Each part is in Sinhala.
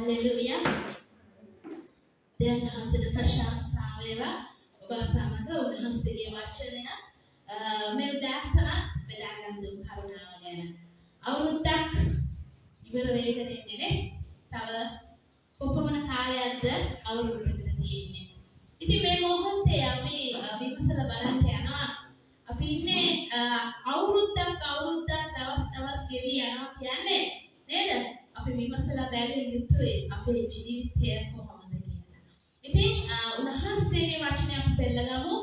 Haleluya. දැන් හසට ප්‍රශංසා වේවා. ඔබ සමග උන්වහන්සේගේ වචනය මේ උදෑසන බෙදා ගන්න දුක් කරුණාව ගැන. අවුරුද්දක් ඉවර වෙගෙන ඉන්නේ. තව කොපමණ කාලයක්ද අවුරුද්දකට තියෙන්නේ. ඉතින් මේ මොහොතේ අපි විමසලා බලන්න යනවා. අපි ඉන්නේ අවුරුද්දක් දවස් ගෙවි යනවා කියන්නේ නේද? අපි විමසලා බැලුවේ යුතුයි අපේ ජීවිතය කොහොමද කියලා. ඉතින් උන්වහන්සේගේ වචනය අපි පෙළගමු.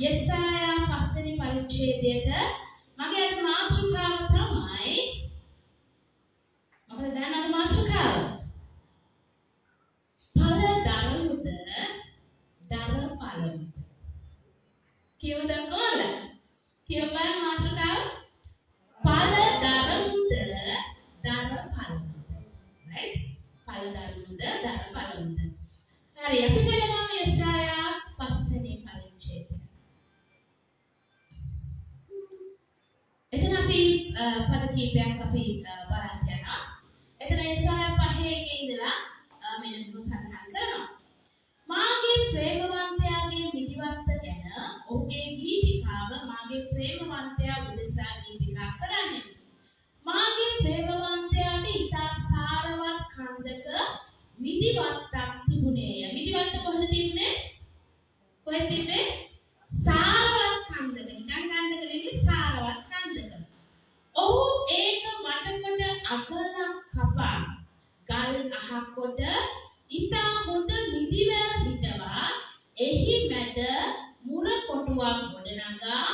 යෙසායා 5 වෙනි පරිච්ඡේදයට මගේ අද මාතෘකාව තමයි මොකද දැන් අද මාතෘකාව? ඵල දරුමුද දර ඵලමුද. කියවද කොහොමද? කියවන මාතෘකාව ඵල දරුමුද දර ඵලමුද. right? ඵල දරුමුද දර ඵලමුද. හරි අපි බලමු යෙසායා 5 වෙනි පරිච්ඡේදය. එතන අපි පද කීපයක් අපි බලන්න යනවා. එතන යෙසායා 5 එකේ ඉඳලා මෙන්න සඳහන් කරනවා. මාගේ ප්‍රේමවන්තයාගේ මිදිවත්ත ගැන ඔහුගේ ගීතිකාව මාගේ ප්‍රේමවන්තයා උදෙසා ගීතිකා කරන්නේ. මාගේ ප්‍රේමවන්තයාට ඉතා සාරවත් කන්දක මිදිවත්තක් තිබුණේය. මිදිවත්ත කොහෙද තිබුණේ? කොහෙද තිබ්බේ? සාරවත් කන්දක. නිකන් කන්දක නෙමෙයි සාරවත් කන්දක. ඔහු ඒක වටකොට අගල කපා ගල් අහකොට ඉතා හොඳ මිදිවැල් හිටවා එහි මැද මුර කොටුවක් ගොඩනගා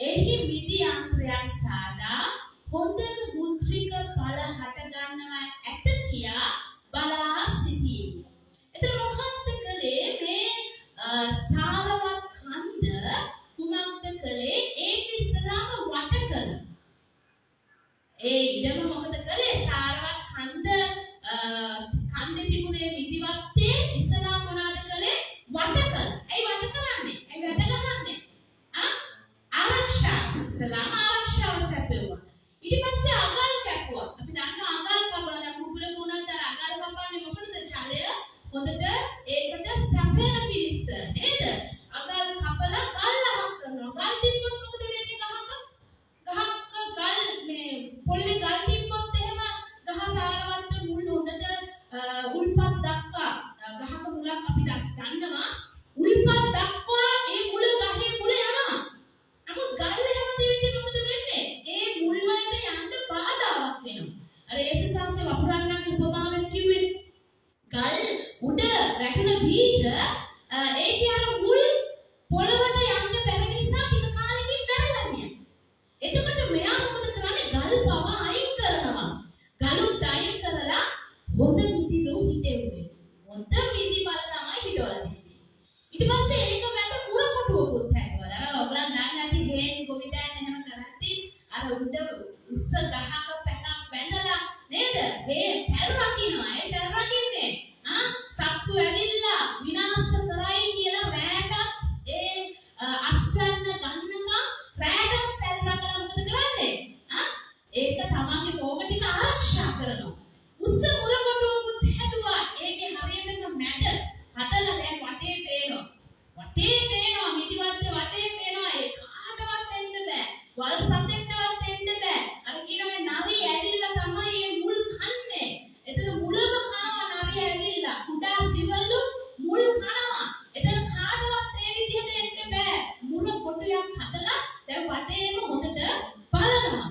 එහි මිදි යන්ත්‍රයක් සාදා හොඳ මුද්‍රික ඵල හට ගන්නවා ඇත කියා බලා සිටියේ. එතන මොකක්ද කළේ මේ සාරවත් කන්ද කුමක්ද කළේ? ඒක ඉස්සලාම වට කළා. ඒ ඉඩම මොකද කළේ? සාරවත් කන්දේ තිබුණේ මිදිවත්තේ ඉස්සලාම මොනවාද කළේ? වට කළා. ඇයි වට කරන්නේ? ඇයි වැට ගහන්නේ? ආරක්ෂා. ඉස්සලාම ආරක්ෂාව සැපෙවුවා. ඊට පස්සේ අගල් කැපුවා. අපි දන්නවා අගල් කපලා දැන් කුඹුරක උනත් අර අගල් කපන්නේ මොකටද? ජලය හොඳට ඒකට සැපෙන පිණිස නේද? අගල් කපලා ගල් අහක් කරනවා. ගල් තිබ්බොත් මොකද වෙන්නේ? ගහක් ගල් මේ පොළවේ ගල් තිබ්බොත් එහෙම ගහ සාරවත් මුල් හොඳට උල්පත් දක්වා ගහක මුලක් අපි දන්නවා උල්පත් දක්වා ඒ මුල ගහේ මුල යනවා. නමුත් ගල් එහෙම තියෙද්දි මොකද වෙන්නේ? ඒ මුල් වලට යන්න බාධාවක් වෙනවා. අර ඒසසාංශේ වපුරන්නගේ උපමාවෙන් කිව්වේ ගල් උඩ වැටෙන බීජ ඒකේ අර මුල් පොළවට යන්න බැරි නිසා ටික කාලෙකින් මැරලා යනවා. එතකොට මෙයා මොකද කරන්නේ? ගල් පව අයින් කරනවා. ගලුත් අයින් කරලා හොඳ මිදි රෝ හිටෙන්නේ. හොඳ මිදි බල තමයි හිටවලා දෙන්නේ. ඊට පස්සේ ඒක මැද මුර කොටුවකුත් හැදුවා. අර ඔයගලන් දන්නේ නැති හේන් කොවිදෑන් එහෙම කරද්දි අර උඩ උස්ස ගහක පැලක් වැඳලා නේද? හේ පැල් රකින්නවා. ඒ පැල් රකින්නේ සත්තු ඇවිල්ලා විනාශ කරයි කියලා රැට ඒ අස්වැන්න ගන්නකම් රැට පැල් රකලා මොකද කරන්නේ? ඒක තමන්ගේ භෝග ටික ආරක්ෂා කරනවා. උස්ස මුර කොටුවකුත් හැදුවා. ඒකේ හරියටම මැද හදලා දැන් වටේ පේනවා. වටේ පේනවා මිදිවත්ත වටේ පේනවා. ඒ කාටවත් එන්න බෑ. වල් සතෙක්ටවත් එන්න බෑ. අර කියනනේ නරි ඇවිල්ලා තමයි මේ මුල් කන්නේ. එතන මුලම කනවා නරි ඇවිල්ලා. කුඩා සිවල්ලු මුල් කනවා. එතන කාටවත් ඒ විදිහට එන්න බෑ. මුර කොටුවක් හදලා දැන් වටේම හොඳට බලනවා.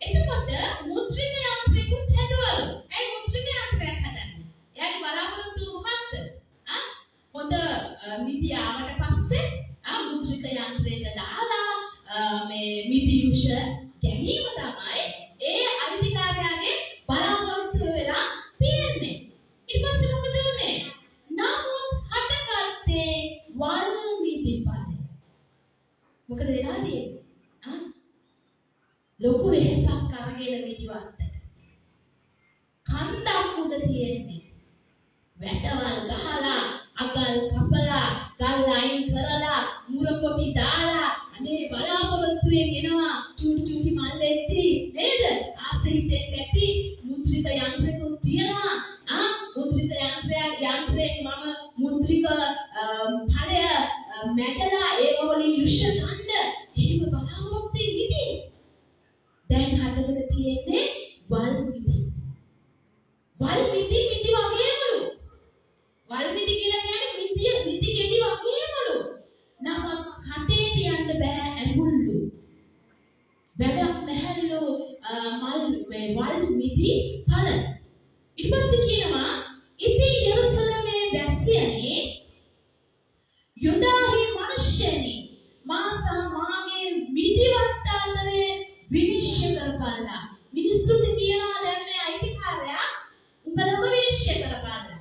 එතකොට මුද්‍රික යන්ත්‍රයකුත් හැදුවලු. ඇයි මුද්‍රික යන්ත්‍රයක් හදන්නේ? එයාගේ බලාපොරොත්තු මොකක්ද? හොඳ මිදි ආවට පස්සේ මුද්‍රික යන්ත්‍රයක දාලා මේ මිදි යුෂ ගැනීම තමයි ඒ අයිතිකාරයාගේ බලාපොරොත්තු වෙලා තියෙන්නේ. ඊට පස්සේ මොකද උනේ? නමුත් හටගත්තේ වල් මිදි පද. මොකද වෙලා තියෙන්නේ? ලොකු වෙහසක් අරගෙන මිදිවත්තට කන්දක් උඩ තියෙන්නේ. වැටවල් ගහලා අගල් කපලා ගල් අයින් කරලා මුර කොටි දාලා අනේ බලාපොරොත්තුෙන් එනවා චූටි මල් එක්ටි නේද? ආසිතෙන් ඇති මුද්‍රික යන්ත්‍රකුත් තියෙනවා. මුද්‍රික දැන් හදගෙන තියෙන්නේ වල් මිටි. වල් මිටි වගේමලු. වල් මිටි කියලා කියන්නේ මිටි ගෙඩි වගේමලු. නමුත් කටේ තියන්න බෑ ඇඟුල්ලු. වැඩක් නැහැලු වල් මිටි පළ. ඊට පස්සේ කියනවා ඉතින් යෙරුසලමේ වැසියනි යුදාහි මිනිස්යනි මාසා මාගේ මිදිවත් අතරේ විනිශ්චය කරපල්ලා. මිනිස්සුන්ට කියනවා දැන් මේ අයිතිකාරයා උඹලම විනිශ්චය කරපල්ලා.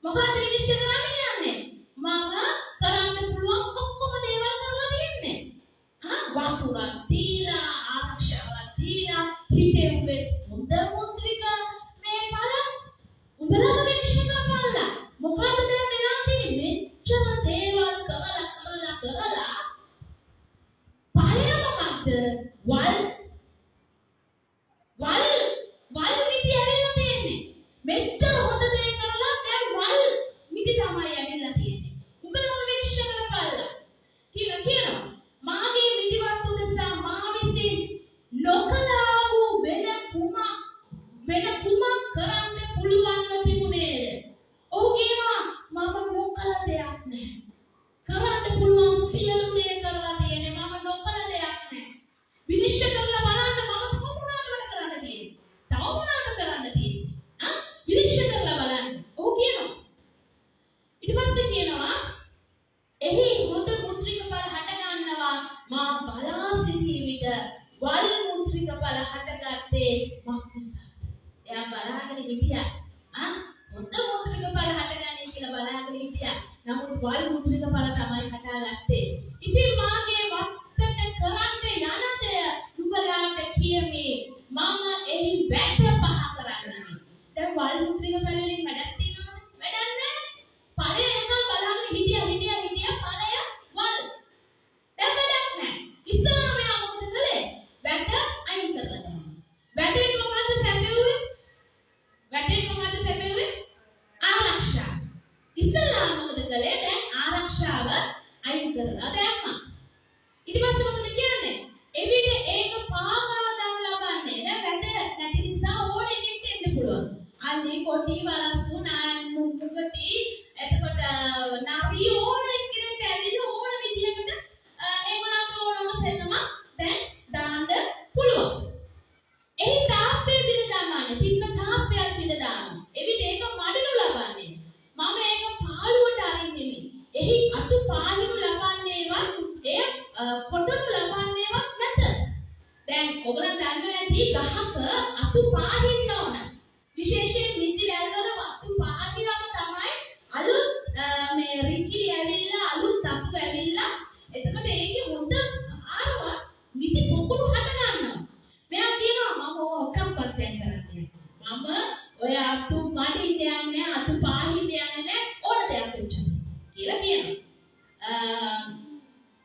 මොකද විනිශ්චය කරන්න කියන්නේ? මම කරන්න පුළුවන් ඔක්කොම දේවල් කරලා තියෙන්නේ. වතුරක් දීලා ආරක්ෂාවක් දීලා හිතේ උඹේ හොඳ මුත්‍රික මේ බලන්න උඹලම විනිශ්චය කරපල්ලා. මොකද දැන් වෙලා තියෙන්නේ මෙච්චර දේවල් කරලා පළය මොකක්ද? වල් මිටි ඇවිල්ලා තියෙන්නේ. මෙච්චර හොඳ දේ කරලා දැන් වල් මිටි තමයි ඇවිල්ලා තියෙන්නේ. උඹලම විනිශ්චය කරපල්ලා. කියනවා මාගේ මිදිවත් උදෙසා මා විසින් නොකලා වූ වෙන කුමක් කරන්න පුළුවන්ව තිබුණේද? ඔහු කියනවා මම නොකල දෙයක් නැහැ. කරන්න පුළුවන් සියලු දේ කරලා තියෙන්නේ. මම නොකල දෙයක් නැහැ. විනිශ්චය කරලා බලන්න මම මොනවද කරන්න තියෙන්නේ? තව මොනවද කරන්න තියෙන්නේ? විනිශ්චය කරලා බලන්න. ඔහු කියනවා. ඊට පස්සේ කියනවා එහි හොඳ මුත්‍රික පළ හට ගන්නවා මා බලා සිටී විට වල් මුත්‍රික පළ හටගත්තේ මක්නිසා. එයා බලාගෙන හිටියා. හොඳ මුත්‍රික පළ හටගන්නේ කියලා බලාගෙන හිටියා. නමුත් වල් මුත්‍රික පළ තමයි හටගත්තේ. ඉතින් මාගේ වත්තට කරන්න යනද නුඹලාට කියමි මම එහි වැට පහ කරන්නම්. දැන් වල් මුත්‍රික පළ වලින් වැඩක් තියෙනවද? වැඩක් නැහැ. ඵලය එනවා බලාගෙන හිටියා ඵලය වල්. දැන් වැඩක් නැහැ. ඉස්සරහම යා මොකද කළේ? වැට අයින් කරලා දැම්මා. වැටෙන් මොකද්ද සැපෙව්වේ? ආරක්ෂා. ඉස්සරහම මොකද කළේ? දැන් ආරක්ෂාව අයින් කරලා දැම්මා. ඊට පස්සේ මොකද කියන්නේ? එවිට ඒක පාගාව දමලා ගන්නේ. දැන් වැට නැති නිසා ඕනෙ කෙනෙක් එන්න පුළුවන්. අනේ කොටි වලස්සු නානුගටි එතකොට නාවි ඕන එක්කෙනෙක් ඇවිල්ලා ඕන විදිහකට ඒගොල්ලන්ට ඕනම සෙන්නම දැන් දාන්න පුළුවන්. එහි තාප්පේ විද දාන්නේ තිබ්බ තාප්පයක් විද දානවා. එවිට ඒක මඩනු ලබන්නේ. මම ඒක පාළුවට අරින්නේ නෙමෙයි. එහි අතු පාළුණු ලබන්නේවත් එය කොටනු ලබන්නේවත් නැත. දැන් ඔයගොල්ලන් දන්නවා ඇති ගහක අතු පාහින්න ඕන. විශේෂයෙන් මිටි වැල්වල අතු පාහියම තමයි අලුත් මේ රිකිලි ඇවිල්ලා අලුත් තප්පු ඇවිල්ලා එතකොට ඒකේ හොඳ සාරවත් මිටි පොකුණු හට ගන්නවා. මෙයා කියනවා මම ඔක්කම්පත් දැන් කරන්නේ. මම ඔය අතු මඩින්න යන්නේ අතු පාහින්න යන්නේ නැහැ ඕන දෙයක් වෙච්චා කියලා කියනවා.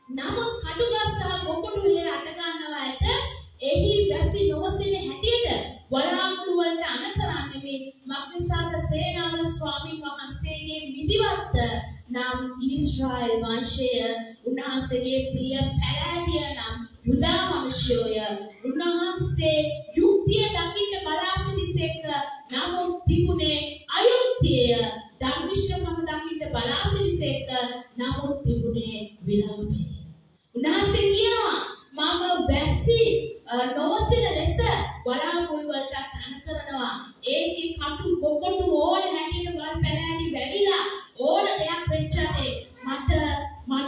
නමුත් කඩු ගස්සා පොකුණු හේ අට ගන්නවා ඇත. එහි වැසි නොවසින හැටියට වලාකුළු වලට අන කරන්නේ මේ මක්නිසාද සේනාවල ස්වාමීන් වහන්සේගේ මිදිවත් නම් ඊශ්‍රායල් වංශය උන්වහන්සේගේ ප්‍රිය පැලෑටිය නම් යුදා වංශය උන්වහන්සේ යුක්තිය දකින්න බලා සිටිසේක. නමුත් තිබුණේ අයුක්තිය ධර්මිෂ්ඨකම දකින්න බලා සිටිසේක. නමුත් තිබුණේ විලාපය. උන්වහන්සේ කියනවා මම වැසි නොවසින ලෙස වලාකුළු වලට අන කරනවා. ඒකේ කටු කොකොටු ඕන හැටියට වල් පැලෑටි වැවිලා ඕන දෙයක් වෙච්චානේ මට මම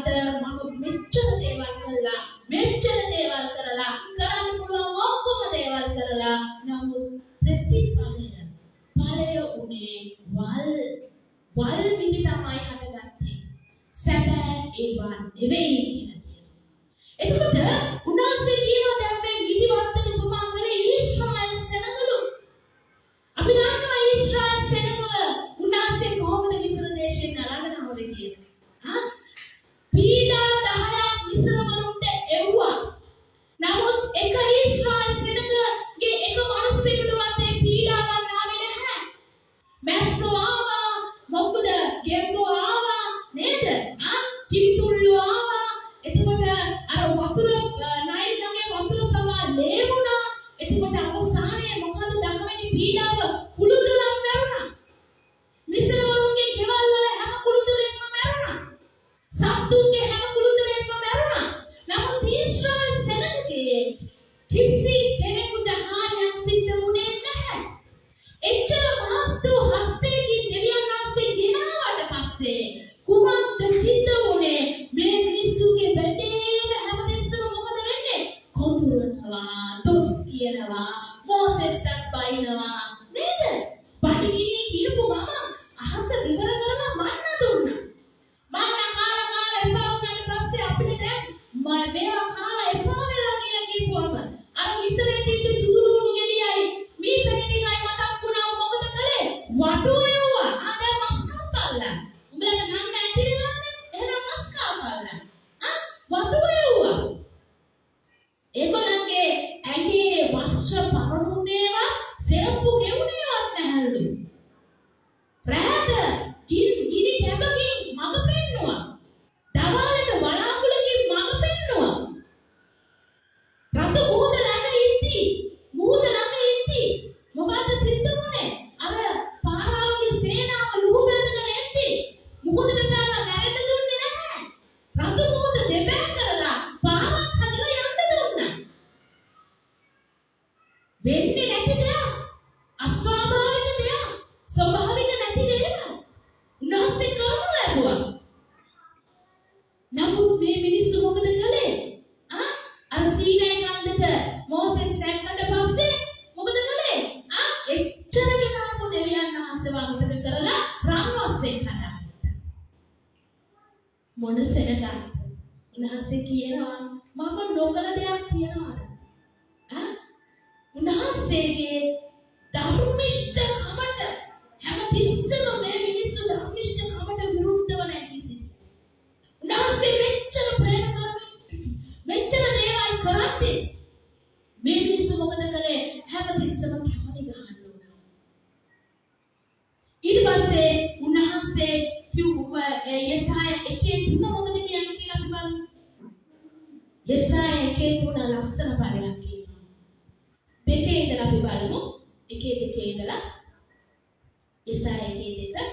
මෙච්චර දේවල් කරලා කරන්න පුළුවන් ඔක්කොම දේවල් කරලා නමුත් ඵලය උනේ වල් මිටි තමයි හටගත්තේ. සැබෑ ඒවා නෙවෙයි කියලා කියනවා. එතකොට උන්වහන්සේ කියනවා දැන් මේ මිදිවත්තට උපමා කළේ ඊශ්‍රායල් සෙනගලු. අපි දන්නවා ඊශ්‍රායල් සෙනගව උන්වහන්සේ කොහොමද මිස්ර දේශයෙන් අරගෙන ආවේ කියලා. පීඩා 10ක් මිස්ර වරුන්ට එව්වා. නමුත් එක ඊශ්‍රායල් සෙනගගේ එක මිනිස්සෙකුටවත් ඒ පීඩාවක් ආවේ නැහැ. මැස්සෝ ආවා, මොකද ගෙම්බෝ ආවා නේද? කිරිතුල්ලෝ ආවා. එතකොට අර වතුර බයිනවා, දොස් කියනවා, මෝසෙස්ටත් බයිනවා නේද? බඩගිනි කියපු මම අහස විවර කරලා මන්න දුන්නා. මන්න කාලා එපා වුණාට පස්සේ අපිට දැන් මේවා කාලා එපා වෙලා කියලා කිව්වම අර විසරේ තිබ්බ සුදුලුණු ගෙඩියයි මේ පැණි ටිකයි මතක් වුණා. මොකද කළේ? වටුව යුවා. දැන් මස් කප්පල්ලා. උඹලට නන්න ඇති වෙලානේ. එහෙනම් මස් කප්පල්ලා. වටුව යුවා. ඒගොල්ලන්ගේ ඇඟේ වස්ත්‍ර පරණුනේවා සෙරප්පු ගෙවුනේවත් නැහැලු. රැට ගිනි කැබකින් මග පෙන්නුවා. දවාලට වලාකුළකින් මග පෙන්නුවා. රතු මුහුද ළඟ ඉද්දි මොකද සිද්ධ වුනේ? අර පාරාවගේ සේනාව ලුහු බැඳගෙන එද්දි මුහුදට පැනලා නැරෙන්න දුන්නේ නැහැ. රතු මුහුද දෙබෑ කරලා පාරක් හදලා යන්න දුන්නා. වෙන්නේ නැති දෙයක්, අස්වාභාවික දෙයක්, ස්වභාවික නැති දෙයක් උන්වහන්සේ කරනු ලැබුවා. නමුත් මේ මිනිස්සු මොකද කළේ? අර සීනයි කන්දට මෝසෙස් නැග්ගට පස්සේ මොකද කළේ? එච්චර ගෙනාපු දෙවියන් වහන්සේ වන්දන කරලා රන්වස්සේ කඩා. මොන සෙනගත් උන්වහන්සේ කියනවා මම නොකල දෙයක් තියනවාද? උන්වහන්සේගේ ධර්මිෂ්ඨකමට හැමතිස්සෙම මේ මිනිස්සු ධර්මිෂ්ඨකමට විරුද්ධව නැති සිටි. උන්වහන්සේ මෙච්චර ප්‍රේම කරමින් මෙච්චර දේවල් කරද්දී මේ මිනිස්සු මොකද කළේ? හැමතිස්සෙම කැමති ගහන්න උනා. ඊට පස්සේ උන්වහන්සේ යෙසායා 1:3 මොකද කියන්නේ කියලා අපි බලමු. යෙසායා 1:3 ලස්සන පදයක් කියනවා. 2 ඉඳලා අපි බලමු. 1:2 ඉඳලා යෙසායා 1:2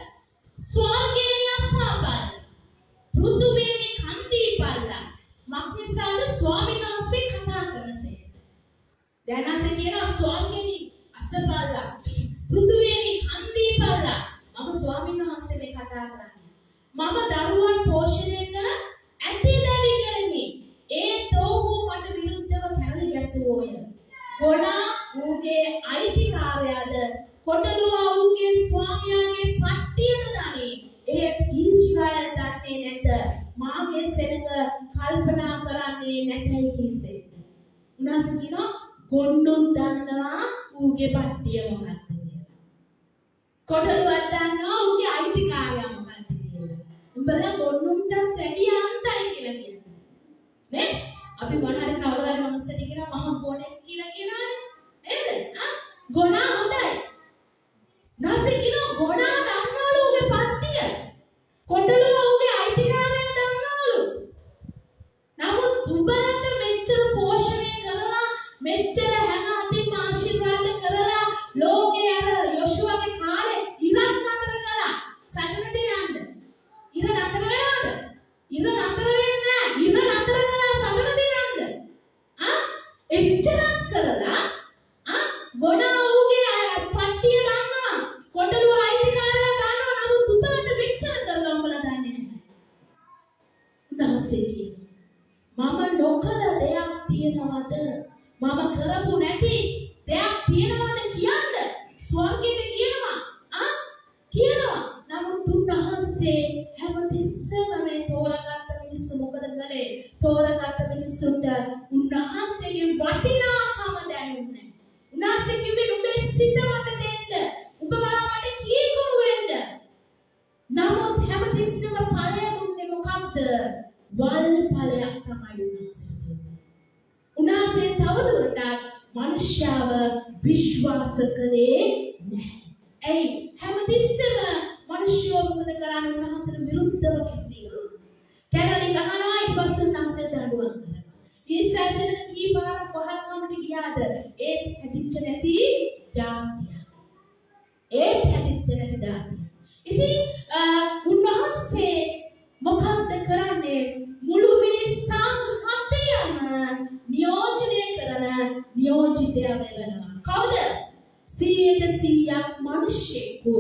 ස්වර්ගයේ අසබල් පෘථුවියේ කන්දී පල්ලා මක්නිසාද ස්වාමීන් වහන්සේ කතා කරනසේ. දැන් අසේ කියනවා ස්වර්ගයේ අසබල්ලා පෘථුවියේ කන්දී පල්ලා මම ස්වාමීන් වහන්සේ මේ කතා කරන්නේ. මම දරුවන් පෝෂණය කර ඇති දැඩි කරමි. ඒ තෝහු මට විරුද්ධව කැරලි ගැසුවෝය. ගොනා ඌගේ අයිතිකාරයාද කොටලුවා ඌගේ ස්වාමියාගේ පට්ටියද දනි. ඒ ඊශ්‍රායල් දන්නේ නැත. මාගේ සෙනඟ කල්පනා කරන්නේ නැතයි කීසේ. උනාසේ කියනවා ගොන්නුන් දන්නවා ඌගේ පට්ටිය මොකක්ද කියලා. කොටලුවා දන්නවා ඌගේ අයිතිකාරයා මොකක්ද කියලා. උඹලා ගොන්නුන්ට වැඩි අන්තයි කියලා කියනවා. නේ? අපි මොන හරි කවුරු හරි මනුස්සයෙක් කියනවා මහා ගොනෙක් කියලා කියනවානේ. නේද? ගොනා හොඳයි. නැත්නම් කියනවා ගොනා දන්නවලු ඌගේ පට්ටිය. කොටලුවා ඌගේ අයිතිකාරයා දන්නවලු. නමුත් උඹලට මෙච්චර පෝෂණය කරලා මෙච්චර හැම අතින් ආශිර්වාද කරලා ලෝකේ අර යොෂුවගේ කාලේ ඉරක් නතර කළා. සැටන දිනන්න. ඉර නතර වෙනවද? ඉර නතර වෙන්නේ නැහැ. ඉර නතර කළා සැටන දිනන්න. එච්චරක් කරලා ගොනා ඌගේ පට්ටිය දන්නවා. කොටලුවා අයිතිකාරයා දන්නවා. නමුත් උඹලට මෙච්චර කරලා උඹලා දන්නේ නැහැ. උන්වහන්සේ කියනවා මම නොකල දෙයක් තියනවද? මම කරපු නැති දෙයක් තියනවද කියන්න. ස්වර්ගෙට කියනවා. කියනවා. නමුත් උන්වහන්සේ හැමතිස්සෙම මේ තෝරගත්ත මිනිස්සු මොකද කළේ? තෝරගත්ත මිනිස්සුන්ට උන්වහන්සේගේ වටිනාකම දැනුන්නේ. උන්වහන්සේ කිව්වේ උඹේ සිත මට දෙන්න. උඹ මලා මට කීකුණු වෙන්න. නමුත් හැමතිස්සෙම ඵලය දුන්නේ මොකක්ද? වල් ඵලයක් තමයි උන්වහන්සේ දුන්නේ. උන්වහන්සේ තවදුරටත් මනුෂ්‍යව විශ්වාස කළේ නැහැ. ඒ හැමතිස්සෙම මනුෂ්‍යව මොකද කරන්නේ? උන්වහන්සේට විරුද්ධව කැපිලා. කැරලි ගහනවා ඊපස්සේ උන්වහන්සේ දඬුවම් කරනවා. ඊසාසෙන් කී පාරක් වහල්කමට ගියාද? ඒත් හැදිච්ච නැති ජාතිය. ඉතින් උන්වහන්සේ මොකක්ද කරන්නේ? මුළු මිනිස්සුන් හතයම නියෝජනය කරන නියෝජිතයා වෙනවා. කවුද? 100% මිනිස්සෙකු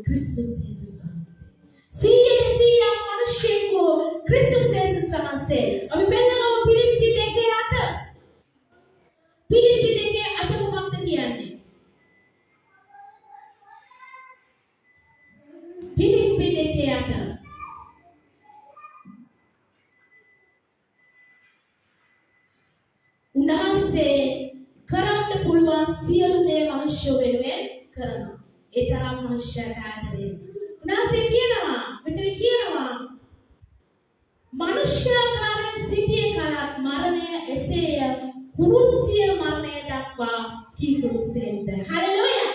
ක්‍රිස්තුස් යේසුස් වහන්සේ. 100% මිනිස්සෙකු ක්‍රිස්තුස් යේසුස් වහන්සේ. අපි පෙන්නනවා පිළිපිටි 2:8. පිළිපි දෙකේ අට මොකක්ද කියන්නේ? පිළිපි දෙකේ අට. උන්වහන්සේ කරන්න පුළුවන් සියලු දේ මිනිස්සු වෙනුවෙන් කරනවා. ඒ තරම් මිනිස්සුන්ට ආදරේ. උන්වහන්සේ කියනවා, මෙතන කියනවා මනුෂ්‍යාකාරයෙන් සිටියේ කලක් මරණය එසේය කුරුසිය මරණය දක්වා කීකරුසෙන්ද. හලෙලූයා.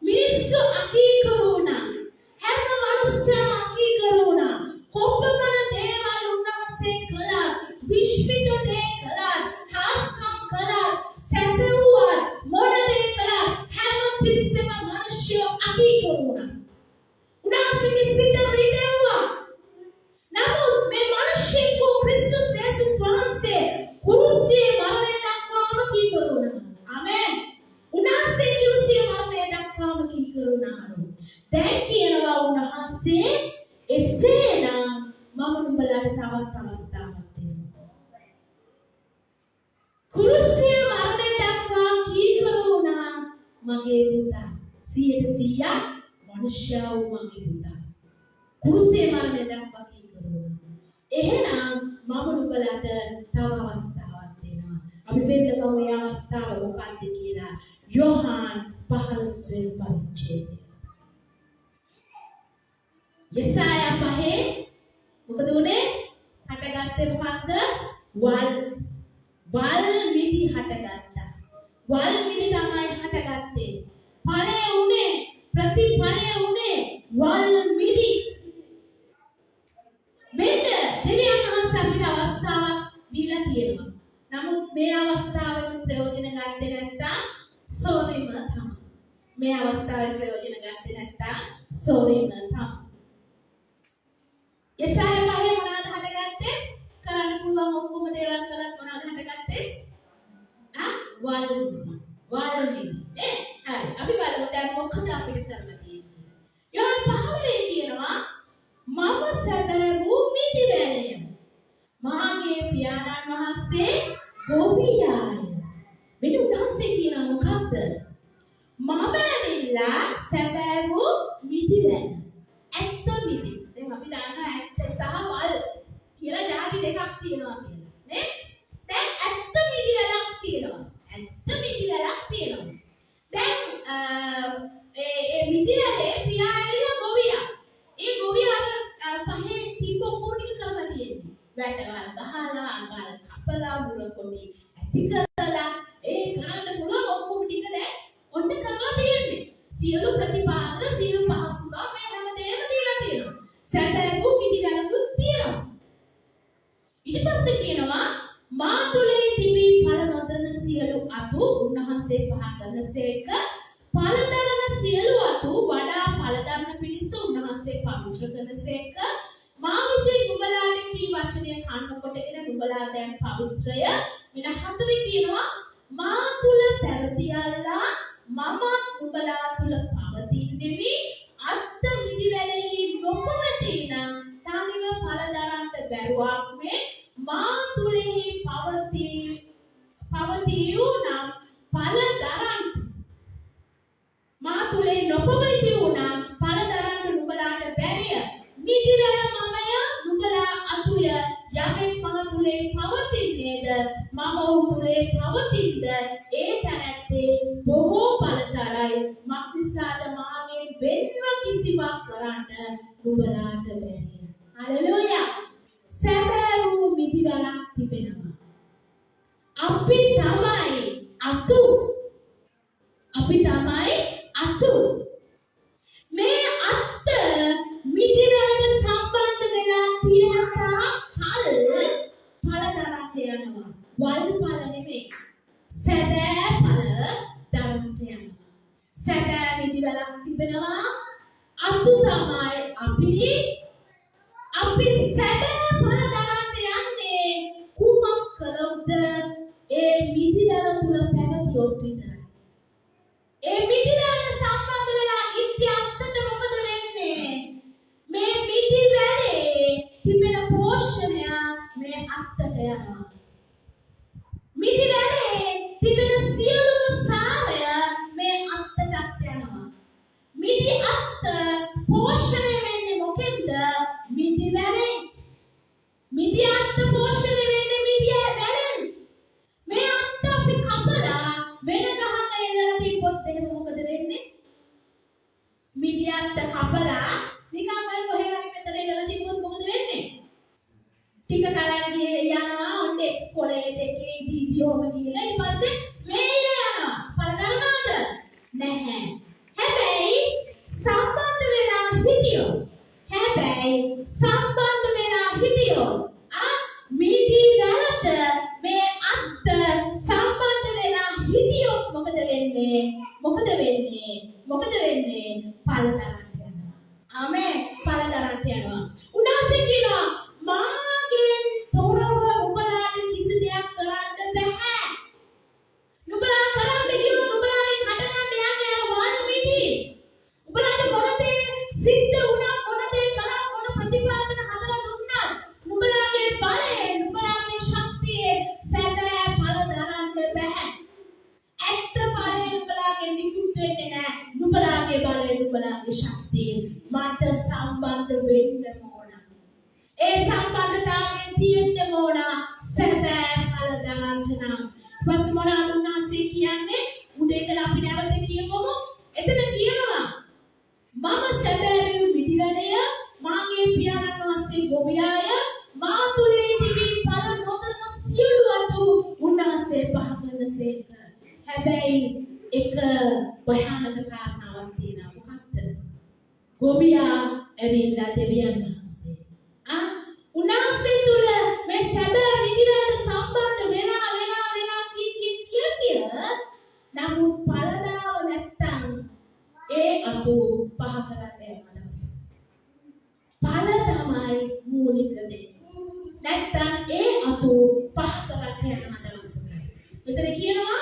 මිනිස්සු අකීකරු වුණා. හැම මනුස්සයම අකීකරු වුණා. කොපමණ දේවල් උන්වහන්සේ කළා, විශ්මිත දේ කළා, හාස්කම් කළා, සැපුවත් මොන දේ කළා හැම තිස්සෙම මිනිස්සු අකීකරු වුණා. උන්වහන්සේගේ සිත රිදෙව්වා. නමුත් මේ මිනිස්සු ක්‍රිස්තුස් යේසුස් වහන්සේ කුරුසියේ මරණය දක්වාම කීකරු වුණා. ආමෙන්. උන්වහන්සේ කුරුසියේ මරණය දක්වාම කීකරු වුණා. දැන් කියනවා උන්වහන්සේ එසේනම් මම නුඹලාට තවත් අවස්ථාවක් දෙනවා. කුරුසියේ මරණය දක්වා කීකරු වුණා මගේ පුතා. 100% මනුෂ්‍යව මගේ පුතා. කුරුසියේ මරණය දක්වා කීකරු වුණා. එහෙනම් මම නුඹලාට තව අවස්ථාවක් දෙනවා. අපි වෙන්නකම මේ අවස්ථාව මොකක්ද කියලා යෝහාන් 15 වෙනි පරිච්ඡේදය. යෙසායා 5 මොකද උනේ? හටගත්තේ මොකක්ද? වල් මිදි හටගත්තා. වල් මිදි තමයි හටගත්තේ. ඵලය උනේ, ප්‍රතිඵලය උනේ වල් මිදි. මෙන්න දෙවියන් වහන්සේ අපිට අවස්ථාවක් දීලා තියෙනවා. නමුත් මේ අවස්ථාවෙන් ප්‍රයෝජන ගත්තේ නැත්නම් සෝරිම තමයි. මේ අවස්ථාවෙන් ප්‍රයෝජන ගත්තේ නැත්නම් සෝරිම තමයි. යෙසායා 5 මොනවද හටගත්තේ? කරන්න පුළුවන් ඔක්කොම දේවල් කළත් මොනවද හටගත්තේ? වල් මිදි. හරි. අපි බලමු දැන් මොකද අපිට කරන්න තියෙන්නේ. යෝහන් 15 කියනවා මම සැබෑ මිදි වැලය. මාගේ පියාණන් වහන්සේ ගොවියාය. මෙන්න උන්වහන්සේ කියන මොකක්ද? මම ඇවිල්ලා සැබෑ මිදි වැල. ඇත්ත මිදි. දැන් අපි දන්නවා ඇත්ත සහ වල් කියලා ಜಾති දෙකක් තියෙනවා කියලා. නේ? දැන් ඇත්ත මිදි වැලක් තියෙනවා. ඇත්ත මිදි වැලක් තියෙනවා. දැන් ඒ මිදි වැලේ පියා ඇවිල්ලා ගොවියා. ඒ ගොවියාට පහේ තිබ්බ ඔක්කොම ටික කරලා තියෙන්නේ. වැටවල් ගහලා, අඟල් කපලා, මුර කොටි ඇති කරලා, ඒ කරන්න පුළුවන් ඔක්කොම ටික දැන් ඔන්න කරලා තියෙන්නේ. සියලු ප්‍රතිපාදන, සියලු පහසුකම් මේ හැමදේම දීලා තියෙනවා. සැබෑ මිදි වැලකුත් තියෙනවා. ඊට පස්සේ කියනවා මා තුලේ තිබී ඵල නොදරන සියලු අතු උන්වහන්සේ පහ කරනසේක ඵලදරන සියලු අතු වඩා ඵලදරන පිණිස උන්වහන්සේ පවිත්‍ර කරනසේක මා විසින් නුඹලාට කී වචනය කන්න කොටගෙන නුඹලා දැන් පවිත්‍රය. මෙන්න 4 කියනවා මා තුල පැවතියල්ලා මම නුඹලා තුල පවතින්නේමි අත්ත මිදි වැලෙහි නොපවතින තනිව ඵලදරන්ට බැරුවක් මේ මා තුලෙහි පවතියු නම් ඵලදරන්ට මා තුලේ නොපවතියු නම් ඵලදරන්ට නුඹලාට බැරිය. මිදි වැල මමය නුඹලා අතුය. යමෙක් මා තුලේ පවතින්නේද මම ඔහු තුලේ පවතින්ද ඒ තැනැත්තේ බොහෝ ඵලතරයි. මක්නිසාද මාගේ වෙන්ව කිසිවක් කරන්න නුඹලාට බැරිය. හලෙලූයා. සැබෑ වූ මිදි වැලක් තිබෙනවා. අපි තමයි අතු. මේ අත්ත මිදි වැලට සම්බන්ධ වෙලා තියෙන කල් ඵලදරන්ට යනවා. වල් ඵල නෙමෙයි. සැබෑ ඵල දරන්ට යනවා. සැබෑ මිදි වැලක් තිබෙනවා. අතු තමයි අපි සැබෑ ඵල දරන්ට යන්නේ කුමක් කළොත්ද? ඒ මිදි වැල තුල පැවතියොත් විතරයි. ඒ මිදි වැලට සම්බන්ධ වෙලා ඉත්‍යත්තට මොකද වෙන්නේ? මේ මිදි වැලේ තිබෙන පෝෂණය මේ අත්තට යනවා. මිදි වැලේ තිබෙන සියලුම සාරය මේ අත්තටත් යනවා. මිදි අත්ත පෝෂණය වෙන්නේ මොකෙන්ද? මිදි වැලෙන්. මිදි අත්ත පෝෂණය වෙන්නේ මිදි වැලෙන්. මේ අත්ත අපි කපලා වෙන ගහක එල්ලලා තිබ්බොත් එහෙම මොකද වෙන්නේ? මිදි අත්ත කපලා නිකන් අය කොහේ හරි මෙතන එල්ලලා තිබ්බොත් මොකද වෙන්නේ? ටික කලක් ගිහලා යනවා ඔන්නේ පොළේ දෙකේ දීපියෝම කියලා ඊට පස්සේ මේ යනවා. පළදරනවද? නැහැ. හැබැයි සම්බන්ධ වෙලා හිටියෝ. මිදි වලට මේ අත්ත සම්බන්ධ වෙලා හිටියොත් මොකද වෙන්නේ? පළදරන්ට යනවා. ආමේන්. පළදරන්ට යනවා. උන්වහන්සේ කියනවා මාගෙන් තොරව ඔබලාට කිසි දෙයක් කරන්න බෑ. නුඹලා කරන්න ගියොත් නුඹලාගේ කඩගන්න යන්නේ අර වල් මිදි. උඹලාට මොන දේ සිද්ධ වුණා මොන දේ කළා මොන ප්‍රතිපාදන හදලා දුන්නා නුඹලාගේ බලයෙන් නුඹලාගේ ශක්තියෙන් සැබෑ ඵල දරන්න බෑ. ඇත්ත ඵලයෙන් නුඹලාගේ නිකුත් වෙන්නේ නැහැ. නුඹලාගේ බලයෙන් නුඹලාගේ ශක්තියෙන් මට සම්බන්ධ වෙන්න ඕන. ඒ සම්බන්ධතාවයෙන් තියෙන්න ඕන සැබෑ ඵල දරන්න නම්. පස්සේ මොනවද උන්වහන්සේ කියන්නේ? උඩ ඉඳලා අපි නැවත කියමුමු. එතන කියනවා මම සැබෑවූ මිදිවැලය මාගේ පියාණන් වහන්සේ ගොවියාය මා තුලේ තිබී ඵල නොදන්න සියලු අතු උන්වහන්සේ පහ කරනසේක. හැබැයි එක භයානක කාරණාවක් තියෙනවා. මොකක්ද? ගොවියා ඇවිල්ලා දෙවියන් වහන්සේ උන්වහන්සේ තුල මේ සැබෑ මිදිවැලට සම්බන්ධ වෙලා නමුත් පළදාව නැත්තම් ඒ අතු පහ කරන්න යන දවස. පළ තමයි මූලික දේ. නැත්තම් ඒ අතු පහ කරන්න යන දවස. මෙතන කියනවා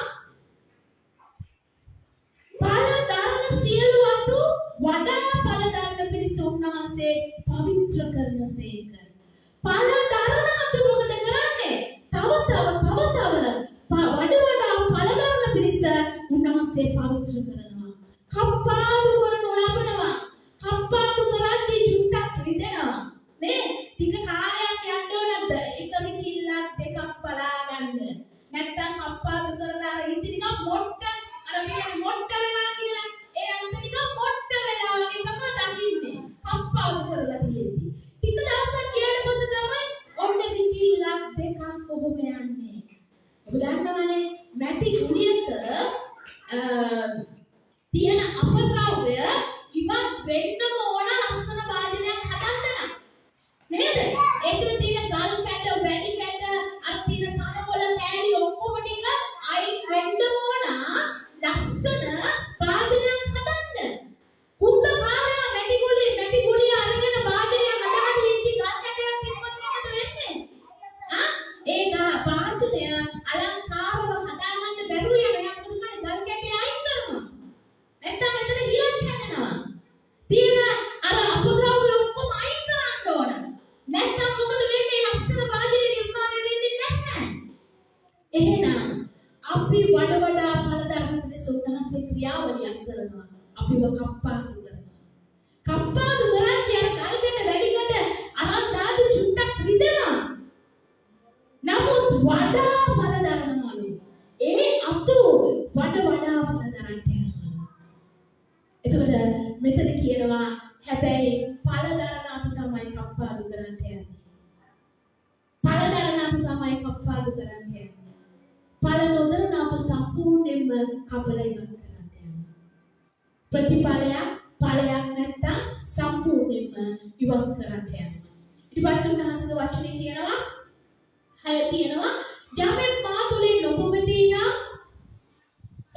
පළ දරන සියලු අතු වඩා පළ දරන පිණිස උන්වහන්සේ පවිත්‍ර කරනසේක. පළ දරන අතු මොකද කරන්නේ? තව වඩා පළ දරන පිණිස උන්වහන්සේ පවිත්‍ර කරනවා. කප්පාදු කරනු ලබනවා. කප්පාදු කරද්දී චුට්ටක් රිදෙනවා. නේ? ටික කාලයක් යන්න ඕනද? එක මිටිල්ලක් දෙකක් බලා ගන්න. නැත්තම් කප්පාදු කරලා ඉති ටිකක් මොට්ට අර මේ මොට්ට වෙලා කියලා ඒ අන්ත ටික මොට්ට වෙලා වගේ තමයි දකින්නේ. කප්පාදු කරලා තියෙද්දි. ටික දවසක් ගියාට පස්සේ තමයි ඔන්න මිටිල්ලක් දෙකක් කොහොම යන්නේ. ඔබ දන්නවනේ මැටි කුඩියක තියෙන අපද්‍රව්‍ය ඉවත් වෙන්නම ඕන ලස්සන වාදනයක් හදන්න නම් නේද? ඒකේ තියෙන ගල් කැට, වැලි කැට, අර තියෙන කනකොළ කෑලි ඔක්කොම ටික අයින් වෙන්න ඕන ලස්සන වාදනයක් හදන්න. කුඹ කාරයා මැටි කුඩිය අරගෙන වාදනයක් හදාගෙන ඉඳි ගල් කැටයක් තිබ්බොත් මොකද වෙන්නේ? ඒ වාදනය අලංකාරව හදාගන්න බැරුව යන මොකද ගල් කැටේ අයින් කරනවා. නැත්තම් එතන හිලක් හැදෙනවා. තියෙන අර අපද්‍රව්‍ය ඔක්කොම අයින් කරන්න ඕන. නැත්තම් මොකද වෙන්නේ? ලස්සන වාදනය නිර්මාණය වෙන්නේ නැහැ. එහෙනම් අපි වඩා ඵල දරන සුද්ධාසේ ක්‍රියාවලියක් කරනවා. අපිව කප්පාදු කරනවා. කප්පාදු කරන්නේ අර කල්කට වැඩිකට අරන් දාදු චුට්ටක් රිදෙනවා. නමුත් වඩා ඵල දරනවලු. ඒ අතු වඩා ඵල දරන්න යනවා. එතකොට මෙතන කියනවා හැබැයි ඵල දරන අතු තමයි කප්පාදු කරන්න යන්නේ. ඵල දරන අතු තමයි කප්පාදු කරන්න යන්නේ. ඵල නොදරන අතු සම්පූර්ණයෙන්ම කපලා ඉවත් කරන්න යනවා. ඵලයක් නැත්තම් සම්පූර්ණයෙන්ම ඉවත් කරන්න යනවා. ඊට පස්සේ උන්වහන්සේගේ වචනේ කියනවා හය තියෙනවා යමෙක් මා තුලින් නොපවතී නම්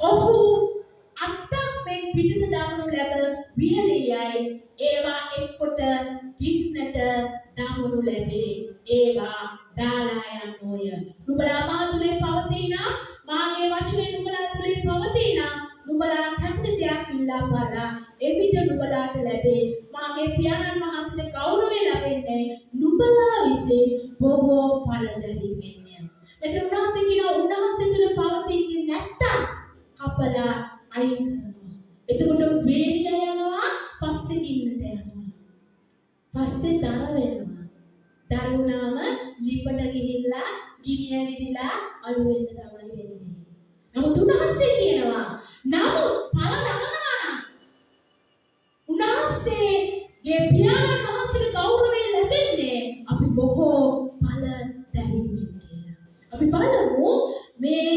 ඔහු අත්තක් මෙන් පිටත දමනු ලැබ වියලියයි ඒවා එක්කොට ගින්නට දමනු ලැබේ. ඒවා දාලා යන්නෝය. නුඹලා මා තුලින් පවතී නම් මාගේ වචනේ නුඹලා තුලින් පවතී නම් නුඹලා කැමති දෙයක් ඉල්ලා බලලා එවිට නුඹලාට ලැබේ. මාගේ පියාණන් වහන්සේට ගෞරවය ලැබෙන්නේ නුඹලා විසින් බොහෝ ඵල දැරීමෙන්. මෙතන උන්වහන්සේ කියනවා උන්වහන්සේ තුල පවතින්නේ කපලා අයින් කරනවා. එතකොට වේලිය යනවා පස්සේ ගින්නට යනවා. පස්සේ දර වෙනවා. දරුණාම ලිපට ගිහිල්ලා ගිනි ඇවිදලා අළු වෙන්න තමයි වෙන්නේ. නමුත් උන්වහන්සේ කියනවා නමුත් පළ දරනවා නම් උන්වහන්සේගේ පියාණන් වහන්සේට ගෞරවය ලැබෙන්නේ අපි බොහෝ පළ දැරීමෙන් කියලා. අපි බලමු මේ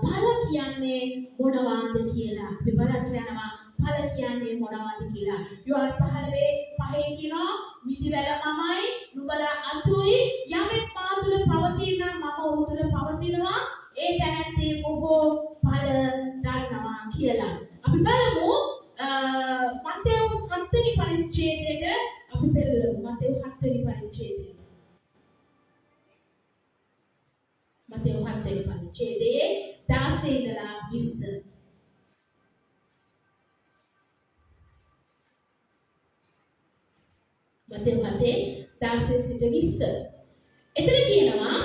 පළ කියන්නේ මොනවාද කියලා. අපි බලන්න යනවා පළ කියන්නේ මොනවාද කියලා. යෝහන් 15 කියනවා මිදිවැල මමයි නුඹලා අතුයි යමෙක් මා තුළ පවතින නම් මම ඔහු තුළ පවතිනවා ඒ තැනැත්තේ බොහෝ පළ දරනවා කියලා. අපි බලමු මත්තෙව් 7 වෙනි පරිච්ඡේදයට අපි පෙරලමු. මත්තෙව් 7 වෙනි පරිච්ඡේදය. මත්තෙව් 7 වෙනි පරිච්ඡේදයේ 16 ඉඳලා 20. මත්තෙව් 7 16 සිට 20. එතන කියනවා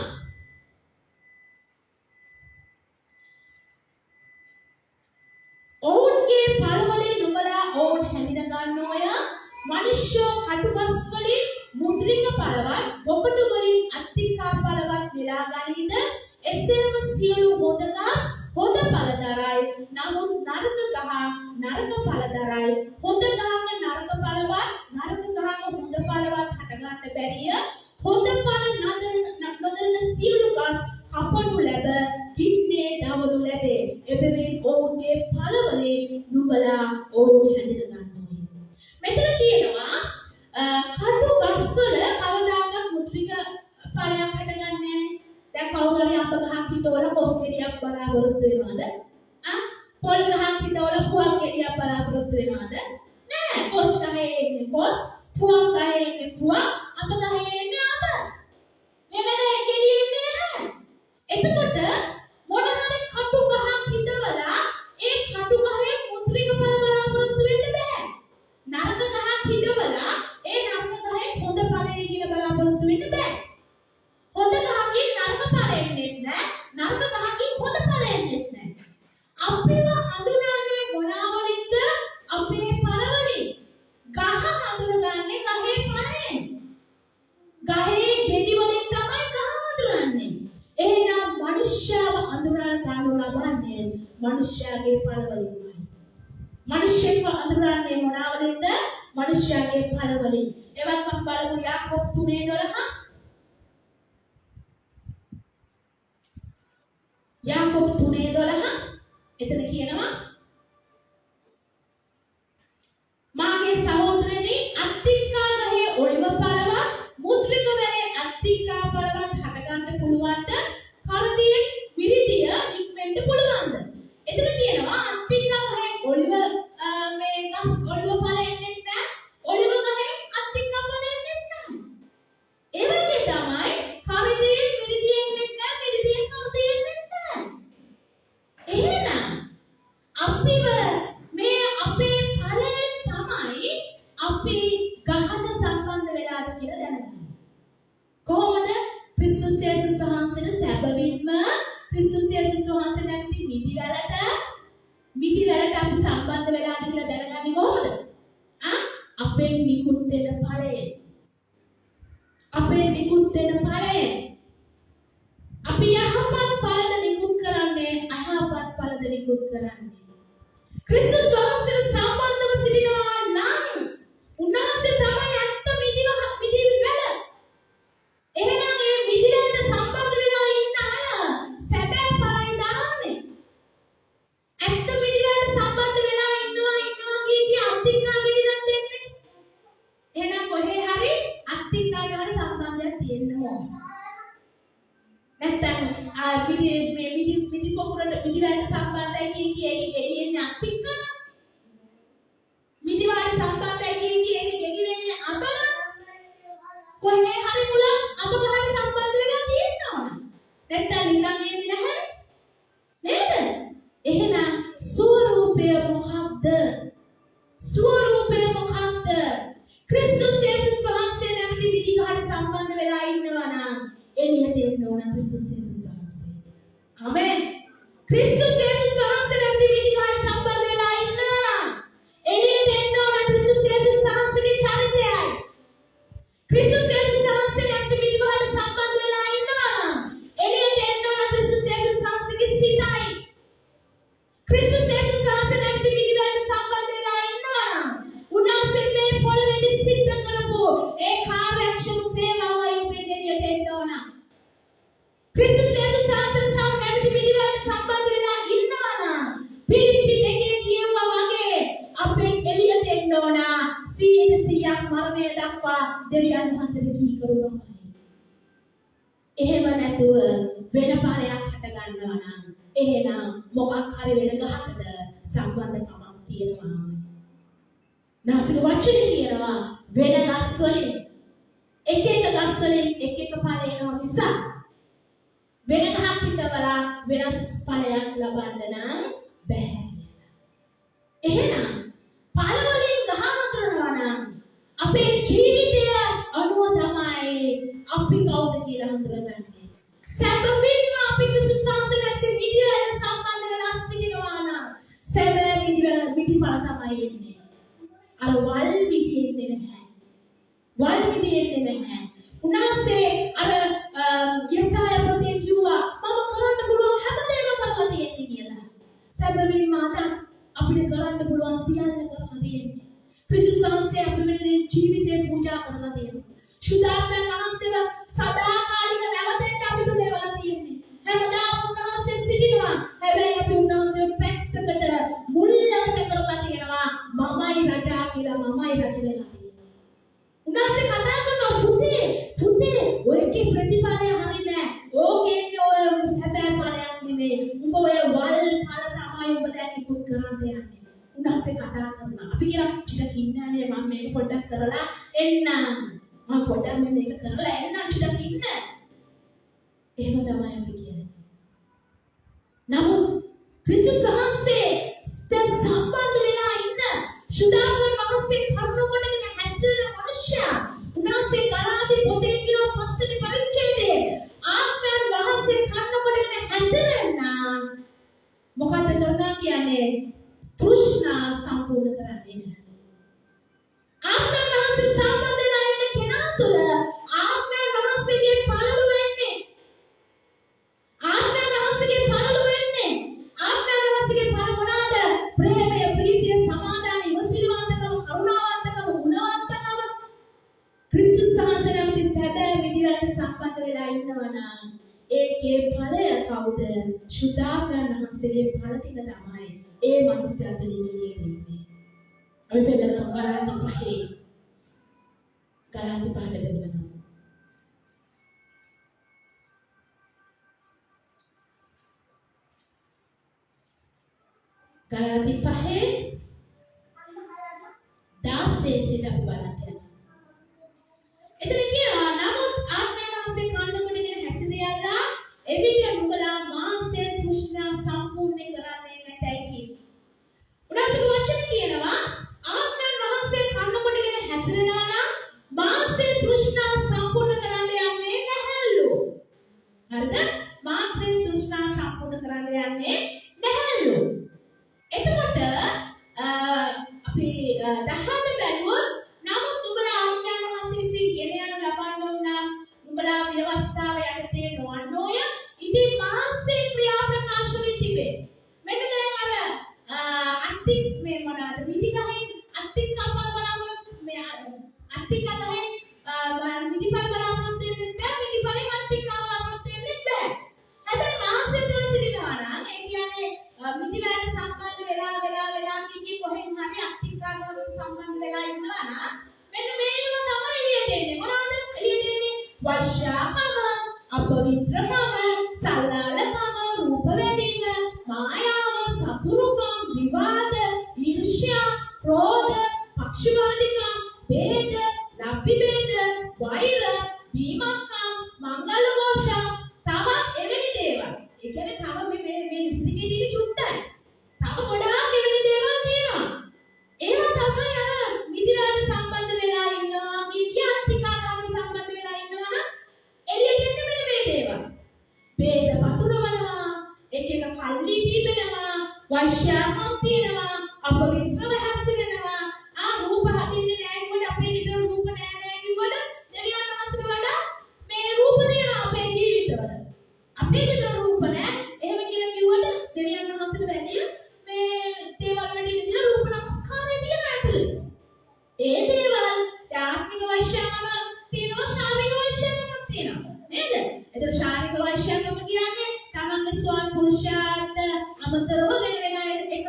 ඔවුන්ගේ පළවලින් නුඹලා ඔවුන් හැඳින ගන්නෝය. මනුෂ්‍ය කටුගස් වලින් මුද්‍රික පළවත් ගොකටු වලින් අත්තිකා පළවත් නෙලා ගනීද? එසේම සියලු හොඳ ගහ හොඳ පළ දරයි. නමුත් නරක ගහ නරක පළ දරයි. හොඳ ගහක නරක පළවත් නරක ගහක හොඳ පළවත් හට ගන්න බැරිය. හොඳ පළ නොදරන සියලු ගස් කපනු ලැබ ගින්නේ දවනු ලැබේ. එබැවින් ඔවුන්ගේ පළවලින් නුඹලා ඔවුන් හැඳින ගන්නෝය. මෙතන කියනවා කටු ගස්වල කවදාකවත් මුද්‍රික ඵලයක් හටගන්නේ නැහැ. දැන් කවුරු හරි අඹ ගහක් හිටවල පොස් ගෙඩියක් බලාපොරොත්තු වෙනවද? පොල් ගහක් හිටවල පුවක් ගෙඩියක් බලාපොරොත්තු වෙනවද? නෑ. පොස් ගහේ එන්නේ පොස්, පුවක් ගහේ එන්නේ පුවක්, අඹ ගහේ එන්නේ අඹ. වෙන ගෙඩිය එන්නේ නැහැ. එතකොට මොන හරි කටු ගහක් හිටවලා ඒ කටු ගහේ මුද්‍රික ඵල බලාපොරොත්තු වෙන්න බෑ. නරක ගහක් හිටවලා ඒ නරක ගහේ හොඳ ඵලෙ කියලා බලාපොරොත්තු වෙන්න බෑ. හොඳ ගහකින් නරක ඵල එන්නේ නැහැ. නරක ගහකින් හොඳ ඵල එන්නේ නැහැ. අපිව හඳුනන්නේ මොනවලින්ද? අපේ ඵලවලින්. ගහ හඳුනගන්නේ ගහේ ඵලෙන්. ගහේ ගෙඩි වලින් තමයි ගහ හඳුනන්නේ. එහෙනම් මනුෂ්‍යව අඳුරා ගන්නු ලබන්නේ මනුෂ්‍යයාගේ ඵලවලින්මයි. මනුෂ්‍යව අඳුරන්නේ මොනවලින්ද? මනුෂ්‍යයාගේ ඵලවලින්. එවත් මම බලමු යාකොබ් 3:12. යාකොබ් 3:12 එතන කියනවා මාගේ සහෝදරනි අත්තිකා ගහේ ඔලිව පළවත් මුද්‍රික වැලේ අත්තිකා පළවත් හට ගන්න පුළුවන්ද? කරදියෙන් විරිදිය නික්මෙන්න පුළුවන්ද? එතන කියනවා අත්තිකා ගහේ ඔලිව මේ ගස් ඔලිව පළ එන්නේ නැහැ. ඔලිව ගහේ අත්තිකා පළ එන්නේ නැහැ. ඒ වගේ තමයි කරදියෙන් විරිදිය එන්නේ නැහැ. විරිදියෙන් කරදිය එන්නේ නැහැ. එහෙනම් අපිව මේ අපේ ඵලයෙන් තමයි අපි ගහට සම්බන්ධ වෙලාද කියලා දැනගන්න. කොහොමද? ක්‍රිස්තුස් යේසුස් වහන්සේට සැබවින්ම ක්‍රිස්තුස් යේසුස් වහන්සේ නැති මිදිවැලට අපි සම්බන්ධ වෙලාද කියලා දැනගන්නේ කොහොමද? අපෙන් නිකුත් වෙන ඵලයෙන්. අපෙන් නිකුත් වෙන ඵලයෙන්. අපි යහපත් ඵලද නිකුත් කරන්නේ අයහපත් ඵලද නිකුත් කරන්නේ. ක්‍රිස්තුස් වහන්සේට සම්බන්ධව සිටිනවා නම් උන්වහන්සේ තමයි ඇත්ත මිදිවැල. එහෙනම් මේ මිදිවැලට සම්බන්ධ වෙලා ඉන්න අය සැබෑ ඵලයි දරන්නේ. ඇත්ත මිදිවැලට සම්බන්ධ වෙලා ඉන්නවා කීකී අත්තිකා ගෙඩියක් දෙන්නේ. එහෙනම් කොහේ හරි අත්තිකා ගාන සම්බන්ධයක් තියෙන්න ඕන. නැත්තම් මිදි පොකුරට මිදිවැලට සම්බන්ධයි කීකී ඒකේ ගෙඩි එන්නේ අත්තිකා. මිදිවැලට සම්බන්ධයි කීකී ඒකේ ගෙඩි වෙන්නේ අඹන. කොහේ හරි මුල අඹ ගහට සම්බන්ධ වෙලා තියෙන්න ඕන. නැත්තම් නිකන් එන්නේ නැහැ. නේද? එහෙනම් ස්වරූපය මොකක්ද? ස්වරූපය මොකක්ද? ක්‍රිස්තුස් යේසුස් වහන්සේ නැමැති මිදි ගහට සම්බන්ධ වෙලා ඉන්නවා නම් එළියට එන්න ඕන ක්‍රිස්තුස් යේසුස් වහන්සේ. ආමෙන්. ක්‍රිස්තුස් යේසුස් වහන්සේ පිළිපිලි දෙකේ කියුවා වගේ අපේ එළියට එන්න ඕන 100% මරණය දක්වා දෙවියන් වහන්සේට කීකරුවා. එහෙම නැතුව වෙන ඵලයක් හට ගන්නවා නම් එහෙනම් මොකක් හරි වෙන ගහකට සම්බන්ධකමක් තියෙනවා. නාසික වචනේ කියනවා වෙන ගස් වලින් එක ගස් වලින් එක ඵල එනවා මිසක් වෙන ගහක් පිටවලා වෙනස් ඵලයක් ලබන්න නම් බැහැ කියලා. එහෙනම් ඵල වලින් ගහ හතරනවා නම් අපේ ජීවිතය අනුව තමයි අපි කවුද කියලා හඳුනගන්නේ. සැබවින්ම අපි ක්‍රිස්තුස් වහන්සේට විදියට සම්බන්ධ වෙලා සිටිනවා නම් සැබෑ විදිඵල තමයි එන්නේ. අර වල් විදියෙන්නේ නැහැ. වල් විදියෙන්නේ නැහැ. උනාසේ අර යසාය පොතේ කිව්වා මම කරන්න පුළුවන් හැමදේම කරලා තියෙන්නේ කියලා. සැබවින්ම අද අපිට කරන්න පුළුවන් සියල්ල කරලා තියෙන්නේ. ක්‍රිස්තුස් වහන්සේ අපේ ජීවිතේ පූජා කරලා තියෙනවා. සුදාත්මයන් වහන්සේව සදාකාලික නැවතෙන්න අපිට ලැබලා තියෙන්නේ. හැමදාම උන්වහන්සේ සිටිනවා. හැබැයි අපි උන්වහන්සේ පැත්තකට මුල්ලකට කරලා තියෙනවා. මමයි රජා කියලා මමයි රජ වෙලා තියෙනවා. උන්වහන්සේ කතා කරනවා පුතේ ඔයගේ ප්‍රතිඵලය හරිනේ. ඕකේ ඔය හැබැයි ඵලයක් නෙමෙයි. උඹ ඔය වල් ඵල තමයි උඹ දැන් ඉක්ුත් කරන්න යන්නේ. උන්වහන්සේ කතා කරනවා. අපි කියලා ටිකක් ඉන්නනේ මම මේක පොඩ්ඩක් කරලා එන්නම්. මම පොඩ්ඩක් මේක කරලා එන්නම් ටිකක් ඉන්න. එහෙම තමයි අපි කියන්නේ. නමුත් ක්‍රිස්තුස් වහන්සේට සම්බන්ධ වෙලා ඉන්න සුදාගන් වහන්සේ කරුණ කොටගෙන හැසිරෙන මනුෂ්‍යයා උන්වහන්සේ ගලාති පොතේ කියන පස්වෙනි පරිච්ඡේදයේ ආත්මයන් වහන්සේ කරුණ කොටගෙන හැසිරෙන්න මොකද කරනවා කියන්නේ තෘෂ්ණා සම්පූර්ණ කරන්නේ නැහැ. ආත්මයන් වහන්සේ සම්බන්ධ වෙලා ඉන්න කෙනා තුළ ආත්මයන් වහන්සේගේ පළලු වෙන්නේ. ආත්මයන් වහන්සේගේ පළලු වෙන්නේ. ආත්මයන් වහන්සේගේ පළ මොනවාද? ප්‍රේමය, ප්‍රීතිය, සමාදානය, ඉවසිලිවන්තකම, කරුණාවන්තකම, ගුණවන්තකම. ක්‍රිස්තුස් වහන්සේ අපිට සැබෑ විදියට සම්බන්ධ වෙලා ඉන්නවා නම් ඒකේ ඵලය කවුද? සුදාගන් වහන්සේගේ ඵල ටික තමයි ඒ මනුස්සයාට නිවින්නේ. අපි පෙළන ගලාති පහේ ගලාති පහට බෙදනවා. ගලාති පහේ 16 සිට අපි බලන්න යනවා. එතන කියනවා නමුත් ආත්මයන් වහන්සේ කන්න කොටගෙන හැසිරියලා එවිට නුඹලා මාසේ තෘෂ්ණා සම්පූර්ණ කරන්නේ නැතයි කියනවා. උනාසික වචන කියනවා ආත්මයන් වහන්සේ කන්න කොටගෙන හැසිරෙනවා නම් මාසේ තෘෂ්ණා සම්පූර්ණ කරන්න යන්නේ නැහැලු. හරිද? මාසේ තෘෂ්ණා සම්පූර්ණ කරන්න යන්නේ නැහැලු. එතකොට අපි 10 බැලුවොත් නමුත් නුඹලා ආත්මයන් වහන්සේ විසින් ගෙන යන ලබන්න උනම් නුඹලා ව්‍යවස්ථාව යටතේ නොවන්නෝය. ඉතින් මාසේ ක්‍රියා ප්‍රකාශ වී තිබේ. මෙන්න දැන් අර අත්තික් මේ මොනවාද මිදිකහෙන් අත්තික් කපල බලාපොරොත්තු මේ අත්තික් අතරින් මිදිපල බලාපොරොත්තු වෙන්නේ නැහැ. මිදිපලෙන් අත්තික් කපල බලාපොරොත්තු වෙන්නේ නැහැ. හැබැයි මාසේ තුල සිටිනවා නම් ඒ කියන්නේ මිදිවැට සම්බන්ධ වෙලා කීකී කොහෙන් හරි අත්තික් කාගාවට සම්බන්ධ වෙලා ඉන්නවා නම් මෙන්න මේව තමයි එළියට එන්නේ. මොනවද එළියට එන්නේ? වශ්‍යාකම, අපවිත්‍රකම, සල්ලාලකම, රූප වැදීම, මායාව, සතුරුකම්, විවාද, ඊර්ෂ්‍යා, ක්‍රෝධ, පක්ෂපාතිකම්, ભેද, ලබ්ධිභේද, වෛර, බීමක්කම්, මංගල ഘോഷා, තවත් එවැනි දේවල්. ඒ කියන්නේ තව මේ ලිස්ට් එකේ තියෙන චුට්ටයි. තව ගොඩාක් එවැනි දේවල් තියෙනවා. ඒවා තමයි අර මිදිවට සම්බන්ධ වෙලා ඉන්නවා, මිත්‍යාත්තිකාගාමී සම්බන්ධ වෙලා ඉන්නවා නම් එළියට එන්නේ මෙන්න මේ දේවල්. ભેද පතුරවනවා, එක කල්ලි දීපෙනවා, වශ්‍යාකම් තියෙනවා, අපවිත්‍රව හැසිරෙනවා. රූප හදින්නේ නැහැ කිව්වට අපේ ගෙදර රූප නැහැ කිව්වට දෙවියන් වහන්සේට වඩා මේ රූප දෙනවා අපේ ජීවිතවල. අපේ ගෙදර රූප නැහැ. එහෙම කියලා කිව්වට දෙවියන් වහන්සේට වැඩිය මේ දේවල් වලින් විදිහට රූප නමස්කාරය තියෙන ඇතුළේ. ඒ දේවල් ආත්මික වශ්‍යකම තියෙනවා, ශාරීරික වශ්‍යකමක් තියෙනවා. නේද? එතකොට ශාරීරික වශ්‍යකම කියන්නේ තමන්ගේ ස්වාමි පුරුෂයාට අමතරව වෙන එක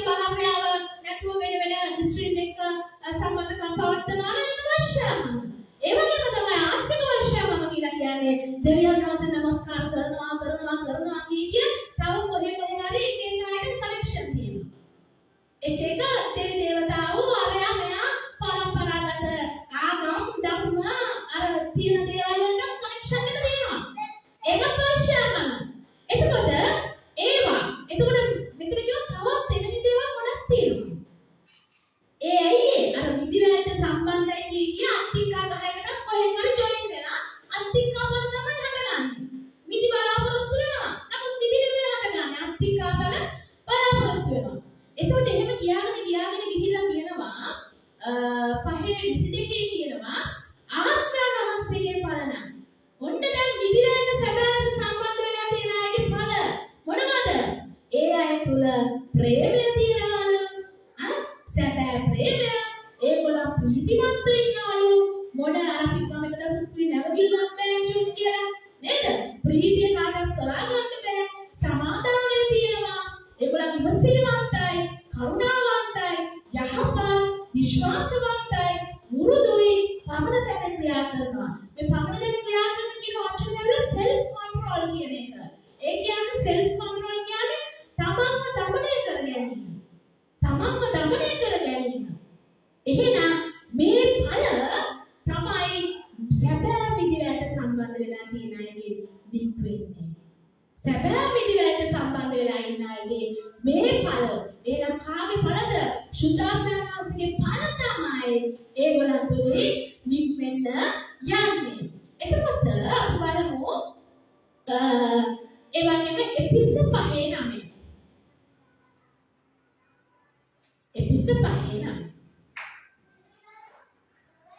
භාවයාව නැතුව වෙන ස්ට්‍රීම් එක සම්බන්ධකම් පවත්වනවා නම් ඒක අවශ්‍යම. ඒ වගේම තමයි ආර්ථික අවශ්‍යම කියලා කියන්නේ දෙවියන් වහන්සේ නමස්කාර කරනවා කිය තව කොහේ හරි එකෙන් ආයෙත් කනෙක්ෂන් තියෙනවා. එක දෙවි දේවතාවෝ අරයා මෙයා පරම්පරාගත ආගම් ධර්ම අර තියෙන දේවල් වලට කනෙක්ෂන් එක තියෙනවා. ඒක අවශ්‍යම. එතකොට මෙතන කියන තවත් එවැනි දේවල් ගොඩක් තියෙනවා. ඒ ඇයි අර විදිවලට සම්බන්ධයි කිය අත්තිකා ගහයකට කොහෙන් හරි ජොයින් වෙලා අත්තිකා බල තමයි හදගන්නේ. මිදි බලාපොරොත්තු වෙනවා. නමුත් මිදි නෙමෙයි හදගන්නේ අත්තිකා බල බලාපොරොත්තු වෙනවා. එතකොට එහෙම කියාගෙන ගිහිල්ලා කියනවා 5:22 කියනවා ආත්මයන්වහන්සේගේ පලන. ඔන්න දැන් විදිවලට සැබෑව සම්බන්ධ වෙලා තියෙන අයගේ පල මොනවද? ඒ අය තුල ප්‍රේමය තියෙනවලු. සැබෑ ප්‍රේමය. ඒගොල්ලෝ ප්‍රීතිමත්ව ඉන්නවලු. මොන අරපි මම එක දවසක් නැවගිල්ලක් බෑන්චුක් කියලා නේද? ප්‍රීතිය කාටවත් සොරා ගන්න බෑ. සමාදානය තියෙනවා. ඒගොල්ලෝ ඉවසිලිමත්යි, කරුණාවන්තයි, යහපත්, විශ්වාසවන්තයි, මුරුදුයි, පමණ දැන ක්‍රියා කරනවා. මේ පමණ දැන ක්‍රියා කරන කියන වචනය සෙල්ෆ් කන්ට්‍රෝල් කියන එක. ඒ කියන්නේ සෙල්ෆ් කන්ට්‍රෝල් කියන්නේ තමන්ව දමනය කර ගැනීම. එහෙනම් මේ ඵල තමයි සැබෑ විදියට සම්බන්ධ වෙලා තියෙන අයගේ දික් වෙන්නේ. සැබෑ විදියට සම්බන්ධ වෙලා ඉන්න අයගේ මේ ඵල එහෙනම් කාගේ ඵලද? සුද්ධාත්මයන්ගේ ඵල තමයි ඒගොල්ලන් තුලින් දික් වෙන්න යන්නේ. එතකොට අපි බලමු ඒ වගේම එපිස 5:9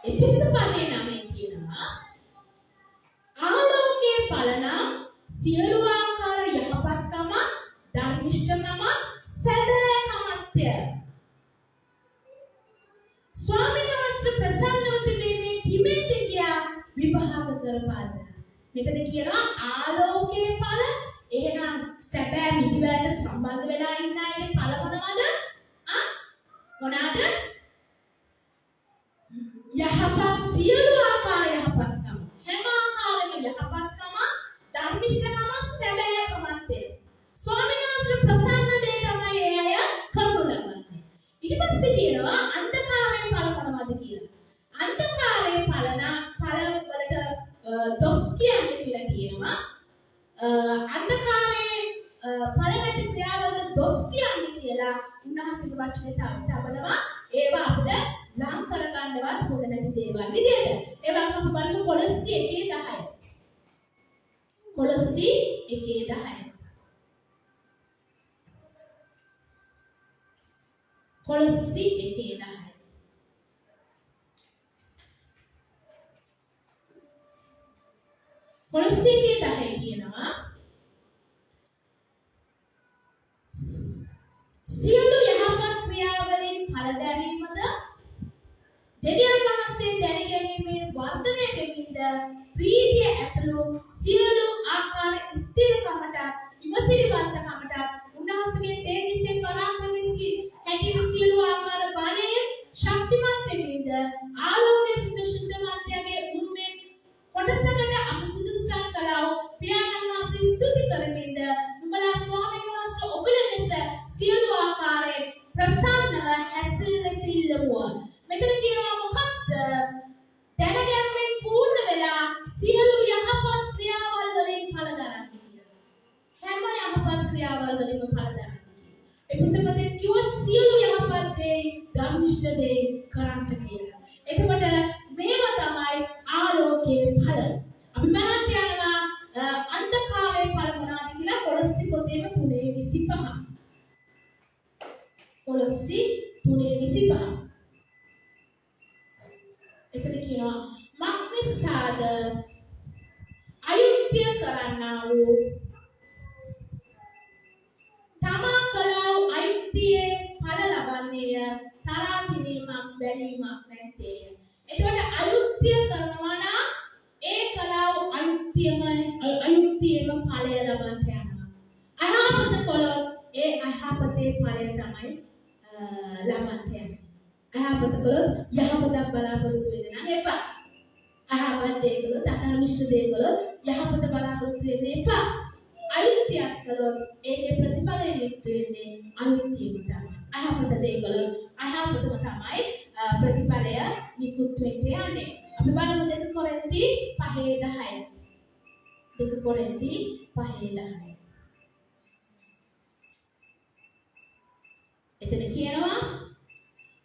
එපිස 5:9 කියනවා ආලෝකයේ පලන සියලු ආකාර යහපත්කම ධර්මිෂ්ඨකම සැබෑකමත්ය. ස්වාමීන් වහන්සේ ප්‍රසන්නව තිබෙන්නේ කිමෙන්ද කියා විභාග කරපාද. මෙතන කියනවා ආලෝකයේ පල එහෙනම් සැබෑ නිදිවැරට සම්බන්ධ වෙලා ඉන්න අයගේ පල මොනවද? මොනවාද? යහපත් සියලු ආකාර යහපත්කම. හැම ආකාරයක යහපත්කම, ධර්මිෂ්ඨකම, සැබෑකමත්ය. ස්වාමීන් වහන්සේ ප්‍රසන්න දේ තමයි ඒ අය කරනු ලබන්නේ. ඊට පස්සේ කියනවා අන්ධකාරයේ ඵල මොනවද කියලා. අන්ධකාරයේ ඵල වලට දොස් කියන්නේ කියලා කියනවා. අන්ධකාරයේ ඵල නැති ක්‍රියාවලට දොස් කියන්නේ කියලා උන්වහන්සේගේ වචනේ තබනවා. ඒවා අපිට නම් කරගන්නවත් හොඳ නැති දේවල් විදියට. ඒවා අපි බලමු කොලොස්සි 1:10. කොලොස්සි 1:10. කොලොස්සි 1:10. කොලොස්සි 1:10 කියනවා සියලු යහපත් ක්‍රියාවලින් ඵල දැරීමද දෙවියන් වහන්සේ දැනගැනීමේ වර්ධනය වෙමින්ද ප්‍රීතිය ඇතුළු සියලු ආකාර ස්ථිරකමට විමසිලිවන්තකමට උන්වහන්සේගේ තේජස්සේ පරාක්‍රමී හැටි සියලු ආකාර බලයෙන් ශක්තිමත් වෙමින්ද ආලෝකයේ සිට ශුද්ධමත්යගේ උරුමෙන් කොටසකට අනුසුදුසුසක් කළා වූ පියාණන් වහන්සේ ස්තුති කරමින්ද නුඹලා ස්වාමීන් වහන්සේ ඔබල ලෙස සියලු ආකාරයෙන් ප්‍රසන්නව හැසිරෙන සිල්ලුවා. මෙතන කියනවා මොකක්ද? දැනගැනීමෙන් පූර්ණ වෙලා සියලු යහපත් ක්‍රියාවල් වලින් ඵල දරන්න කියලා. හැම යහපත් ක්‍රියාවල් වලින්ම ඵල දරන්න කියලා. එපිසමෙන් කිව්ව සියලු යහපත් දේ, ධර්මිෂ්ඨ දේ කරන්න කියලා. එතකොට මේවා තමයි ආලෝකයේ ඵල. අපි බලන්න යනවා අන්ධකාරයේ ඵල මොනවාද කියලා කොලොස්සි පොතේම 3:25. කොලොස්සි 3:25. එතන කියනවා මක්නිසාද අයුක්තිය කරන්නා වූ තමා කළා වූ අයුක්තියේ ඵල ලබන්නේය තරහා කිරීමක් බැරීමක් නැත්තේය. එතකොට අයුක්තිය කරනවා නම් ඒ කළා වූ අයුක්තියම ඵලය ලබන්න යනවා. අයහපත කළොත් ඒ අයහපතේ ඵලය තමයි ලබන්න යන්නේ. අයහපත කළොත් යහපතක් බලාපොරොත්තු වෙන්න නම් එපා. අයහපත් දේ කළොත් අනිෂ්ට දේ කළොත් යහපත බලාපොරොත්තු වෙන්න එපා. අයුක්තියක් කළොත් ඒකේ ප්‍රතිඵලය යුක්ත වෙන්නේ අයුක්තියම තමයි. අයහපත දේ කළොත් අයහපතම තමයි ප්‍රතිඵලය නිකුත් වෙන්න යන්නේ. අපි බලමු 2 කොරින්ති 5:10. 2 කොරින්ති 5:10. එතන කියනවා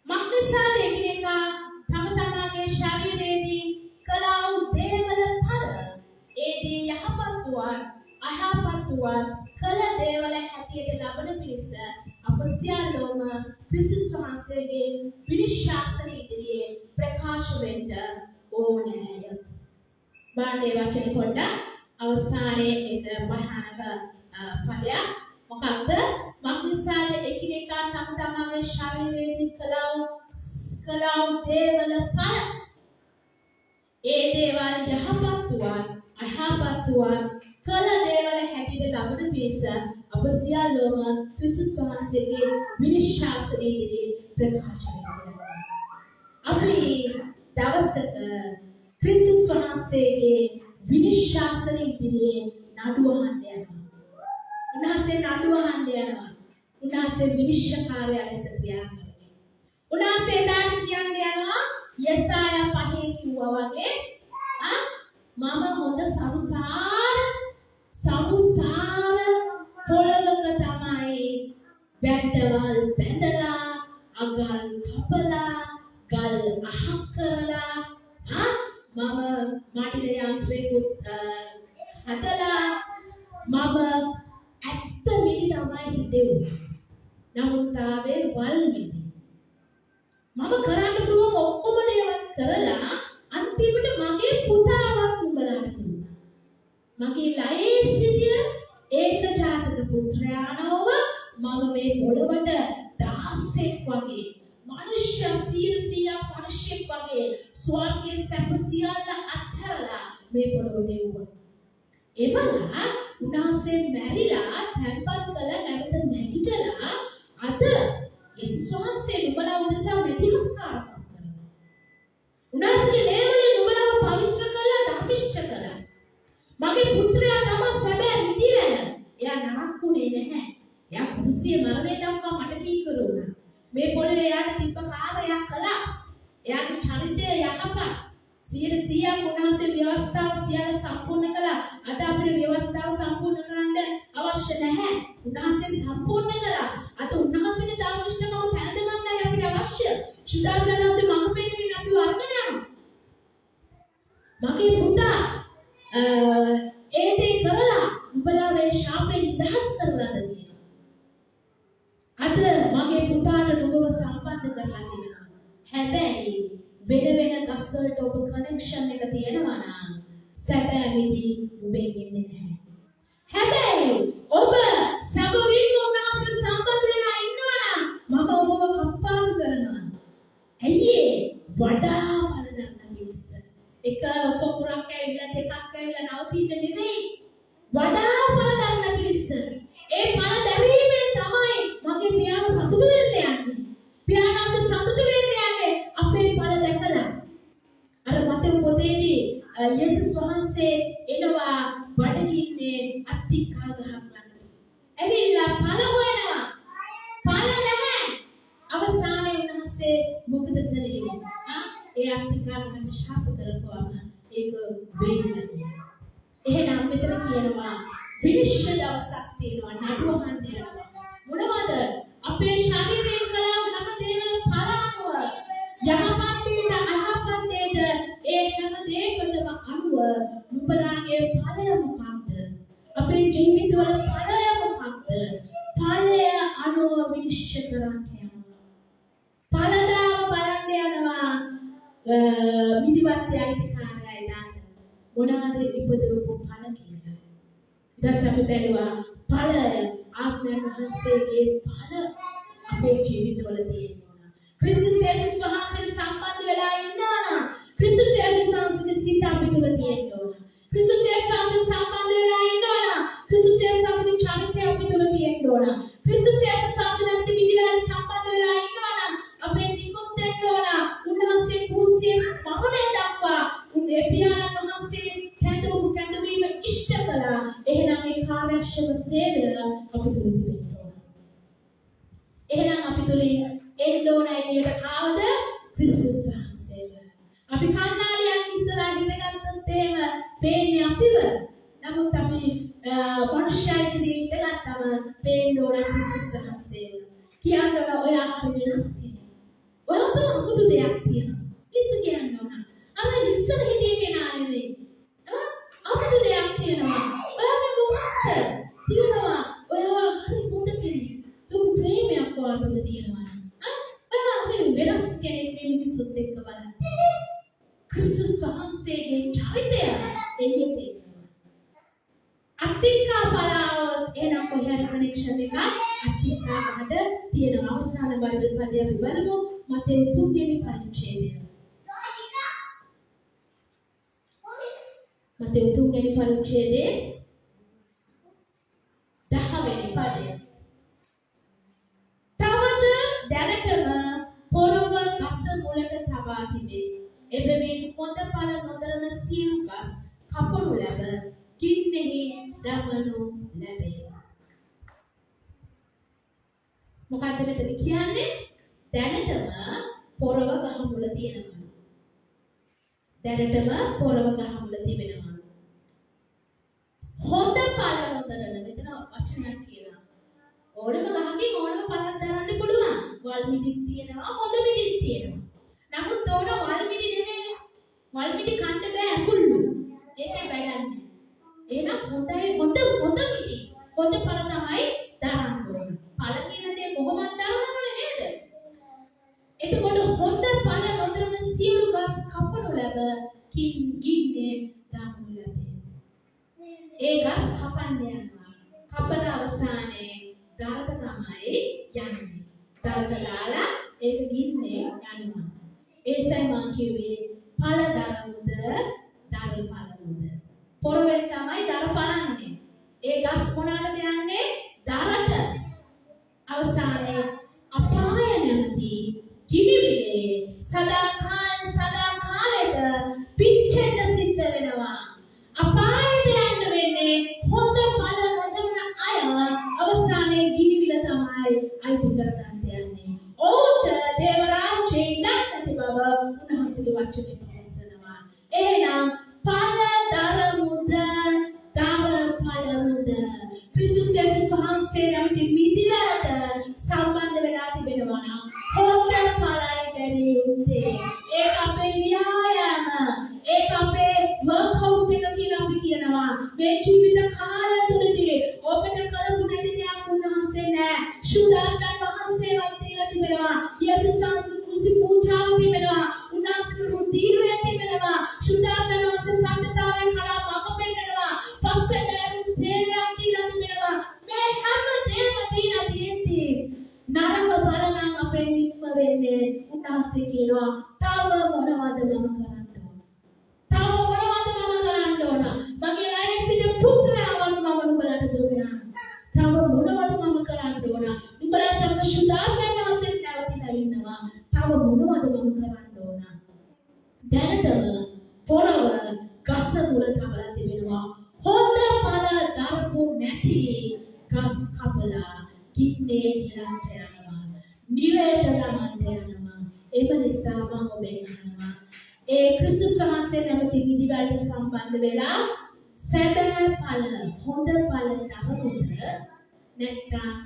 මක්නිසාද එකිනෙකා තම තමාගේ ශරීරයේදී කළා වූ දේවල ඵල ඒ දේ යහපත් වූ අයහපත් වූ කළ දේවල හැටියට ලබන පිණිස අප සියල්ලෝම ක්‍රිස්තුස් වහන්සේගේ විනිශ්ශාසන ඉදිරියේ ප්‍රකාශ වෙන්න ඕනෑය. බාණ්ඩේ වචන පොඩ්ඩක් අවසානයේ එක භයානක පදයක් මොකක්ද? මක්නිසාද එකිනෙකා තම තමාගේ ශරීරයේදී කළා වූ දේවල ඵල ඒ දේවල් යහපත් වූ අයහපත් වූ කළ දේවල හැටියට ලබන පිණිස අප සියල්ලෝම ක්‍රිස්තුස් වහන්සේගේ විනිශ්ශාසන ඉදිරියේ ප්‍රකාශ කරනවා. අපි දවසක ක්‍රිස්තුස් වහන්සේගේ විනිශ්ශාසන ඉදිරියේ නඩුව අහන්න යනවා. උන්වහන්සේ නඩුව අහන්න යනවා. උන්වහන්සේ විනිශ්චයකාරයා ලෙස ක්‍රියා කරනවා. උන්වහන්සේ දාට කියන්න යනවා යෙසායා 5 කිව්වා වගේ මම හොඳ සමුසාර පොළවක තමයි වැටවල් බැඳලා අගල් කපලා ගල් අහක් කරලා මම මාටිල යන්ත්‍රයකුත් හදලා මම ඇත්ත මිනි තමයි හිතෙන්නේ. නමුත් ආවේ වල් මිනි. මම කරන්න පුළුවන් ඔක්කොම දේවල් කරලා අන්තිමට මගේ පුතාවත් උඹලාට දුන්නා. මගේ ලයේසිය ඒකජාතක පුත්‍රයාණව මම මේ පොළවට 16ක් වගේ මනුෂ්‍ය 100ක් මනුෂ්‍යෙක් වගේ ස්වර්ගයේ සැප සියල්ල අත්හැරලා මේ පොළොවට එවුවා. එවලා උන්වහන්සේ මැරිලා තැන්පත් කළ නැවත නැගිටලා අද යේසුස් වහන්සේ නුඹලා උදෙසා මෙතිහක් කරනවා. උන්වහන්සේගේ ලේවලින් නුඹලාව පවිත්‍ර කළා ධර්මිෂ්ඨ කළා. මගේ පුත්‍රයා තමයි සැබෑ මිදිවැල. එයා නරකුනේ නැහැ. එයා කුරුසියේ මරණය දක්වා මට කීකරුණා. මේ පොළවේ යාට තිබ්බ කාර්යයක් කළා. එයාගේ චරිතය යහපත්. 100ක් උන්වහන්සේ ව්‍යවස්ථාව සියල්ල සම්පූර්ණ කළා. අද අපේ ව්‍යවස්ථාව සම්පූර්ණ කරන්න අවශ්‍ය නැහැ. උන්වහන්සේ සම්පූර්ණ කළා. අද උන්වහන්සේගේ ධර්මිෂ්ඨකම පැනද ගන්නයි අපිට අවශ්‍ය. සුදාගනන්සේ මඟ පෙන්වමින් අපි වර්ධනය කරනවා. මගේ පුතා ඒ දේ කරලා උඹලා මේ ශාපෙන් නිදහස් කරලා දෙනවා. අද මගේ පුතාට නුඹව සම්බන්ධ කරලා දෙනවා. හැබැයි වෙන ගස් වලට ඔබ කනෙක්ෂන් එක තියෙනවා නම් සැබෑ මිදි ඔබෙන් ඉන්නේ නැහැ. හැබැයි ඔබ සබවින් උන්වහන්සේ සම්බන්ධ වෙලා ඉන්නවා නම් මම ඔබව කප්පාදු කරනවා. ඇයි වඩා බලන්න මිනිස්ස. එක කොකුරක් ඇවිල්ලා දෙකක් ඇවිල්ලා නවතින්න නෙවෙයි. වඩා බලන්න මිනිස්ස. ඒ පළ දැරීමෙන් තමයි මගේ පියාණන් සතුටු වෙන්න යන්නේ. පියාණන් සතුටු වෙන්න යන්නේ අපේ පළ දැකලා. අර මතේ පොතේදී යේසුස් වහන්සේ එනවා බඩගින්නේ අත්තිකා ගහක් ළඟට. ඇවිල්ලා පළ හොයනවා. පළ නැහැ. අවසානයේ උන්වහන්සේ මොකද කළේ? ඒ අත්තිකා ගහට ශාප කරපුවාම ඒක වෙන්නේ. එහෙනම් මෙතන කියනවා විනිශ්චය දවසක් තියෙනවා නඩුව අහන්න යනවා. මොනවද? අපේ ශරීරයෙන් කළා හැම දේවල පළානුව යහපත් දේද අයහපත් දේද ඒ හැම දෙයකටම අනුව නුඹලාගේ ඵලය මොකක්ද? අපේ ජීවිතවල ඵලය මොකක්ද? ඵලය අනුව විනිශ්චය කරන්න යනවා. ඵලදාව බලන්න යනවා. මිදිවත් යයිතිකාරයයි දාන්න මොනවාද ඉපදවපු ඵල කියලා. ඊට අපි බැලුවා ඵල ආත්මයන් වහන්සේගේ ඵල අපේ ජීවිතවල තියෙනවා. ක්‍රිස්තුස් යේසුස් වහන්සේට සම්බන්ධ වෙලා ඉන්නවා. ක්‍රිස්තුස් යේසුස් වහන්සේගේ සිත අපිට තියෙනවා. ක්‍රිස්තුස් යේසුස් වහන්සේට සම්බන්ධ වෙලා ඉන්නවා. ක්‍රිස්තුස් යේසුස් වහන්සේගේ චරිතය අපිට තියෙනවා. ක්‍රිස්තුස් යේසුස් වහන්සේට මිදිවලට සම්බන්ධ වෙලා ආරක්ෂක සේවය අපි තුල තිබෙන්න ඕන. එහෙනම් අපි තුලින් එන්න ඕන එළියට කාවද? ක්‍රිස්තුස් වහන්සේව. අපි කන්නාඩියක් ඉස්සරහට ඉඳගත්තොත් එහෙම පේන්නේ අපිව. නමුත් අපි මනුෂ්‍යයෙක් විදිහට ඉඳගත්තම පේන්න ඕන ක්‍රිස්තුස් වහන්සේව. කියන්න ඕන ඔයා හරි වෙනස් කෙනෙක්. ඔයා තුල අමුතු දෙයක් තියෙනවා. ඉස්ස කියන්න ඕන. අර ඉස්සර හිටියේ කෙනා නෙවෙයි. අමුතු දෙයක් තියෙනවා. ඔයාගේ මොකක්ද? තියෙනවා. ඔයා හරි හොඳ කෙනෙක්. ලොකු ප්‍රේමයක් ඔයා තුල තියෙනවා. ඔයා හරි වෙනස් කෙනෙක් මේ මිනිස්සුත් එක්ක බලන්න. ක්‍රිස්තුස් වහන්සේගේ චරිතය එළියට එනවා. අත්තිකා පලාවොත් එහෙනම් කොහේ හරි කනෙක්ෂන් එකක් අත්තිකා අහද තියෙන අවසාන බයිබල් පදය අපි බලමු. මතේ 3 වෙනි පරිච්ඡේදය. මතේ 3 වෙනි පරිච්ඡේදයේ 10 වෙනි පදය. තවද දැනටම පොළොව ගස මුලට තබා තිබේ. එබැවින් හොඳ ඵල නොදරන සියලු ගස් කපනු ලැබ ගින්නෙහි දමනු ලැබේ. මොකක්ද මෙතන කියන්නේ? දැනටම පොළොව ගහ මුල තියෙනවා. දැනටම පොළොව ගහ මුල තිබෙනවා. හොඳ ඵල නොදරන මෙතන වචනයක් කියනවා. ඕනම ගහකින් ඕනම ඵලක් දරන්න පුළුවන්. වල් මිදිත් තියෙනවා, හොඳ මිදිත් තියෙනවා. නමුත් ඕන වල් මිදි නෙමෙයි. වල් මිදි කන්න බෑ අකුල්ලු. ඒකයි වැඩන්නේ. එහෙනම් හොඳ මිදි. හොඳ ඵල තමයි දරන්න ඕන. ඵල කියන දේ කොහොමද දරන්නද නේද? එතකොට හොඳ ඵල නොදරන සියලු ගස් කපනු ලැබ ගින්නේ දමනු ලැබේ. ඒ ගස් කපන්න යනවා. කපලා අවසානයේ දරක තමයි යන්නේ. දරක දාලා ඒක ගින්නේ යනවා. ඒසයි මම කිව්වේ ඵල දරමුද දර ඵලමුද. පොරවෙන් තමයි දර පලන්නේ. ඒ ගස් මොනවාද යන්නේ? දරට. අවසානයේ අපාය නැමැති කිවිලේ සදාකාලයට පිච්චෙන්න සිද්ධ වෙනවා. අපායට යන්න වෙන්නේ හොඳ ඵල නොදරන අය අවසානයේ කිවිල තමයි අයිති කරගන්න යන්නේ. ඕට දේව රාජ්‍යයේ නැති බව උන්වහන්සේගේ වචනේ ප්‍රකාශනවා. එහෙනම් ඵල දරමුද දර ඵලමුද? ක්‍රිස්තුස් යේසුස් වහන්සේ යම්ටි මිදිලට සම්බන්ධ වෙලා තිබෙනවා නම් හොඳ ඵලයි දැරිය යුත්තේ. ඒක අපේ ව්‍යායාම, ඒක අපේ වර්ක්අවුට් එක කියලා අපි කියනවා. මේ ජීවිත කාලය තුළදී ඔබට කරපු නැති දෙයක් උන්වහන්සේ නෑ. ශුද්ධාත්මයන් වහන්සේවත් දීලා තිබෙනවා. යේසුස් වහන්සේ කුසි පූජාව තිබෙනවා. උන්වහන්සේගේ රුධිරය තිබෙනවා. ශුද්ධාත්මයන් වහන්සේ සම්පතාවෙන් කරා මඟ පෙන්නනවා. පස්වෙනිදා සේවයක් දීලා තිබෙනවා. මේ හැම දෙයක්ම දීලා තියෙද්දී නරක බලනම් අපේ නික්ම වෙන්නේ. උන්වහන්සේ කියනවා තව මොනවද මම කරන්න ඕන? තව මොනවද මම කරන්න ඕන? මගේ ළඟ සිට පුත්‍රයාවන් මම නුඹලට දුන්නා. තව මොනවද මම කරන්න ඕන? නුඹලා සමග ශුද්ධාත්මයන් වහන්සේ නැවතිලා ඉන්නවා. තව මොනවද මම කරන්න ඕන? දැනටම පොළව ගස් මුල තබලා තිබෙනවා. හොඳ ඵල දරපු නැති ගස් කපලා ගින්නේ ඊළඟට යනවා. නිරයට ගමන්ට යනවා. ඒ නිසා මම ඔබෙන් අහනවා. ඒ ක්‍රිස්තුස් වහන්සේ නැමැති විදිහට සම්බන්ධ වෙලා සැබෑ ඵල හොඳ ඵල දරමුද නැත්නම්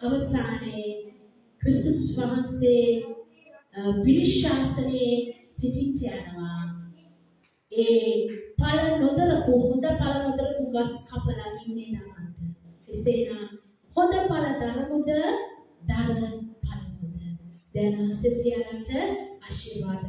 අවසානයේ ක්‍රිස්තුස් වහන්සේ විනිශ්චාසනයේ සිටින්න යනවා. ඒ ඵල නොදරපු හොඳ ඵල නොදරපු ගස් කපලා ගින්නේ නමන්ට. එසේනම් හොඳ ඵල දරමුද දර ඵලමුද? දැන් සිසියන්ට ආශිර්වාද